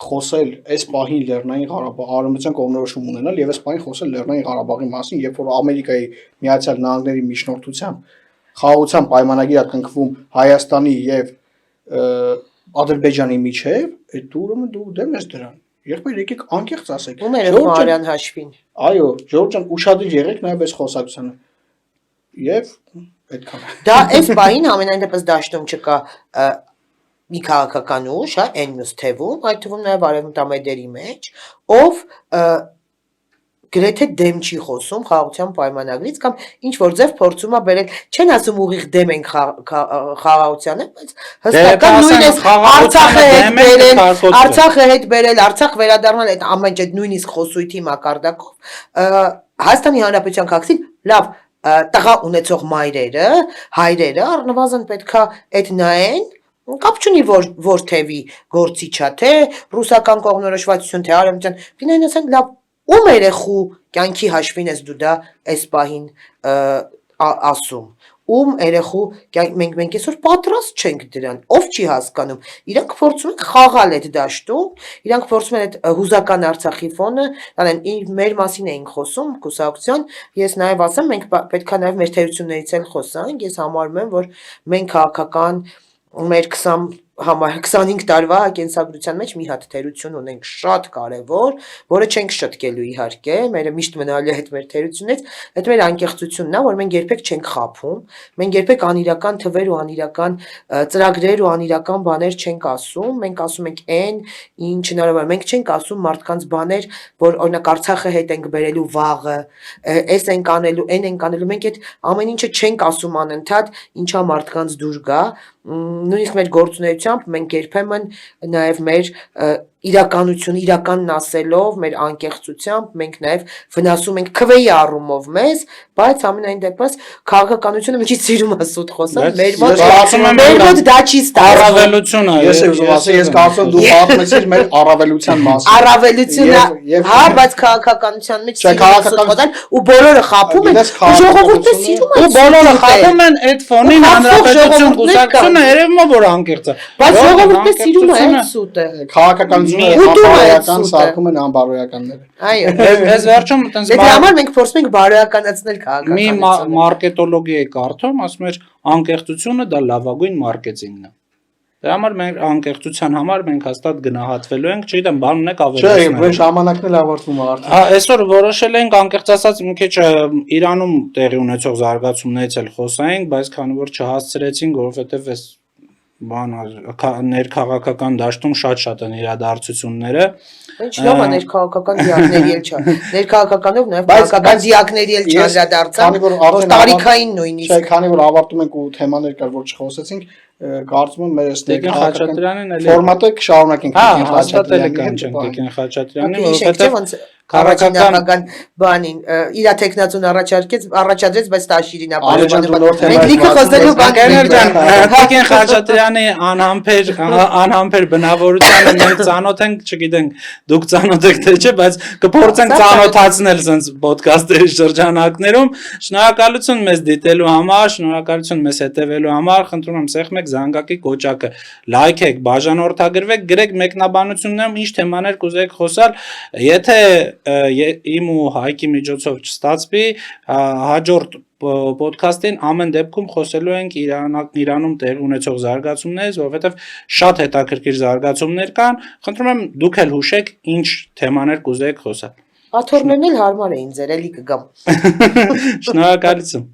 խոսել այս պահին Լեռնային Ղարաբաղ արևմտյան կողմնորոշում ունենալ եւ այս պահին խոսել Լեռնային Ղարաբաղի մասին երբ որ Ամերիկայի Միացյալ Նահանգների միջնորդությամբ խաղաղության պայմանագիր է կնքվում Հայաստանի եւ Ադրբեջանի միջեւ այդ ուրեմն դու դեմ ես դրան եղբայր եկեք անկեղծ ասեք ում էր Մարյան հաշվին այո Ժորժ ջան ուշադիր եղեք նաեւ այս խոսակցությանը եւ այդքան դա այս բային ամենայն դեպս դաշտում չկա մի քաղաքական ուժ, հա, այն մյուս թվում, այդ թվում նաև արևմտամեդերի մեջ, ով գրեթե դեմ չի խոսում խաղաղության պայմանագրից կամ ինչ որ ձև փորձում է բերել, չեն ասում ուղիղ դեմ են խաղաղությանը, բայց հստական նույն է Արցախը հետ բերել, Արցախ վերադառնալ այդ ամեն այդ նույնիսկ խոսույթի մակարդակով Հայաստանի Հանրապետության քաղաքին լավ տղա ունեցող մայրերը, հայրերը առնվազն պետքա այդ նայեն կապ չունի որ թևի գործիչ է թե ռուսական կողմնորոշվածություն թե արևմտյան գնային ասեն լավ ում երեխու կյանքի հաշվին ես դու դա այս պահին ասում ում երեխու մենք այսօր պատրաստ չենք դրան ով չի հասկանում իրանք փորձում են խաղալ այդ դաշտում իրանք փորձում են այդ հուզական Արցախի ֆոնը տանեն մեր մասին էինք խոսում կուսակցության ես նաև ասեմ մենք պետքա նաև մեր թերություններից էլ խոսանք ես համարում եմ որ մենք քաղաքական մեր 20 համար 25 տարվա կենսագրության մեջ մի հատ թերություն ունենք շատ կարևոր, որը չենք շտկելու իհարկե, մերը միշտ մնալու է այդ մեր թերությունից, այդ մեր անկեղծությունն է, որ մենք երբեք չենք խաբում, մենք երբեք անիրական թվեր ու անիրական ծրագրեր ու անիրական բաներ չենք ասում, մենք ասում ենք այն, ինչ հնարավոր է, մենք չենք ասում մարդկանց բաներ, որ օրինակ Արցախը հետ ենք բերելու վաղը, այս ենք անելու, այն ենք անելու, մենք այդ ամեն ինչը չենք ասում անընդհատ, ինչա մարդկանց դուր գա, նույնիսկ մեր գործունեությամբ մենք երբեմն նաև մեր իրականությունը իրականն ասելով, մեր անկեղծությամբ մենք նաև վնասում ենք քվեի առումով մեզ, բայց ամենայն դեպս քաղաքականությունը միջից սիրում է սուտ խոսալ, մեր մոտ դա չի ստացվում։ Առավելություն է։ Ես ուզում ասեմ, ես կարծում դու պատմեցիր մեր առավելության մասին։ Առավելությունը, հա, բայց քաղաքականության մեջ սիրում խոսալ ու բոլորը խաբում են, ժողովուրդը սիրում է։ Ու բոլորը խաբում են այդ ֆոնին հանրապետություն կուսակցությունը երևում է որ անկեղծ է։ Բայց ժողովուրդը սիրում է այդ սուտը։ Քաղաքականությունը անբարոյական սարքում են անբարոյականները։ Այո։ Ես վերջում այտենց Դե համար մենք փորձում ենք բարոյականացնել մի քաղաքականությունը։ մարկետոլոգի է կարդում, ասում էր անկեղծությունը դա լավագույն մարքեթինգն է։ Դրա համար մենք անկեղծության համար մենք հաստատ գնահատվելու ենք, չգիտեմ, բանն եք Չէ, ավելացնել։ մեր ժամանակն էլ ավարտվում է արդեն։ Հա, այսօր որոշել ենք անկեղծ ասած մի քիչ Իրանում տեղի ունեցող զարգացումներից էլ խոսայինք, բայց քանի որ չհասցրեցինք, որովհետև այս ներքաղաքական դաշտում շատ են իրադարձությունները։ Ինչ լավ է ներքաղաքական դիակների էլ չա։ Ներքաղաքականով նաև քաղաքական դիակների էլ չանդրադարձան, որ տարիքային նույնիսկ։ Չէ, քանի որ ավարտում ենք ու թեմաներ կար, որ չխոսեցինք, կարծում եմ մեր Տիկին Խաչատրյանին էլի ֆորմատը կշարունակենք Տիկին Խաչատրյանի կանչենք Տիկին Խաչատրյանի, որովհետև քաղաքական բանին իր տեխնացուն առաջադրեց, բայց տաշիրին է Ալեջանդրով մենք լիքը խոսելու բաներ ջան, Տիկին Խաչատրյանի անհամբեր բնավորությանը մենք ծանոթ ենք, չգիտենք, դուք ծանոթ եք թե չէ, բայց կփորձենք ծանոթացնել sense ոդկասթերի շրջանակներում։ Շնորհակալություն մեզ դիտելու համար, շնորհակալություն մեզ հետևելու համար, խնդրում եմ սեղմեք զանգակի կոճակը, լայքեք, բաժանորդագրվեք, գրեք մեկնաբանություններում ինչ թեմաներ կուզեք խոսալ, եթե իմ ու Հայկի միջոցով չստացվի, հաջորդ ոդքասթին ամեն դեպքում խոսելու ենք Իրանում տեղ ունեցող զարգացումներից, որովհետև շատ հետաքրքիր զարգացումներ կան, խնդրում եմ դուք էլ հուշեք ինչ թեմաներ կուզեք խոսալ։ Աթոռներն էլ հարմար էին ձեր, էլի կգամ։ Շնորհակալություն։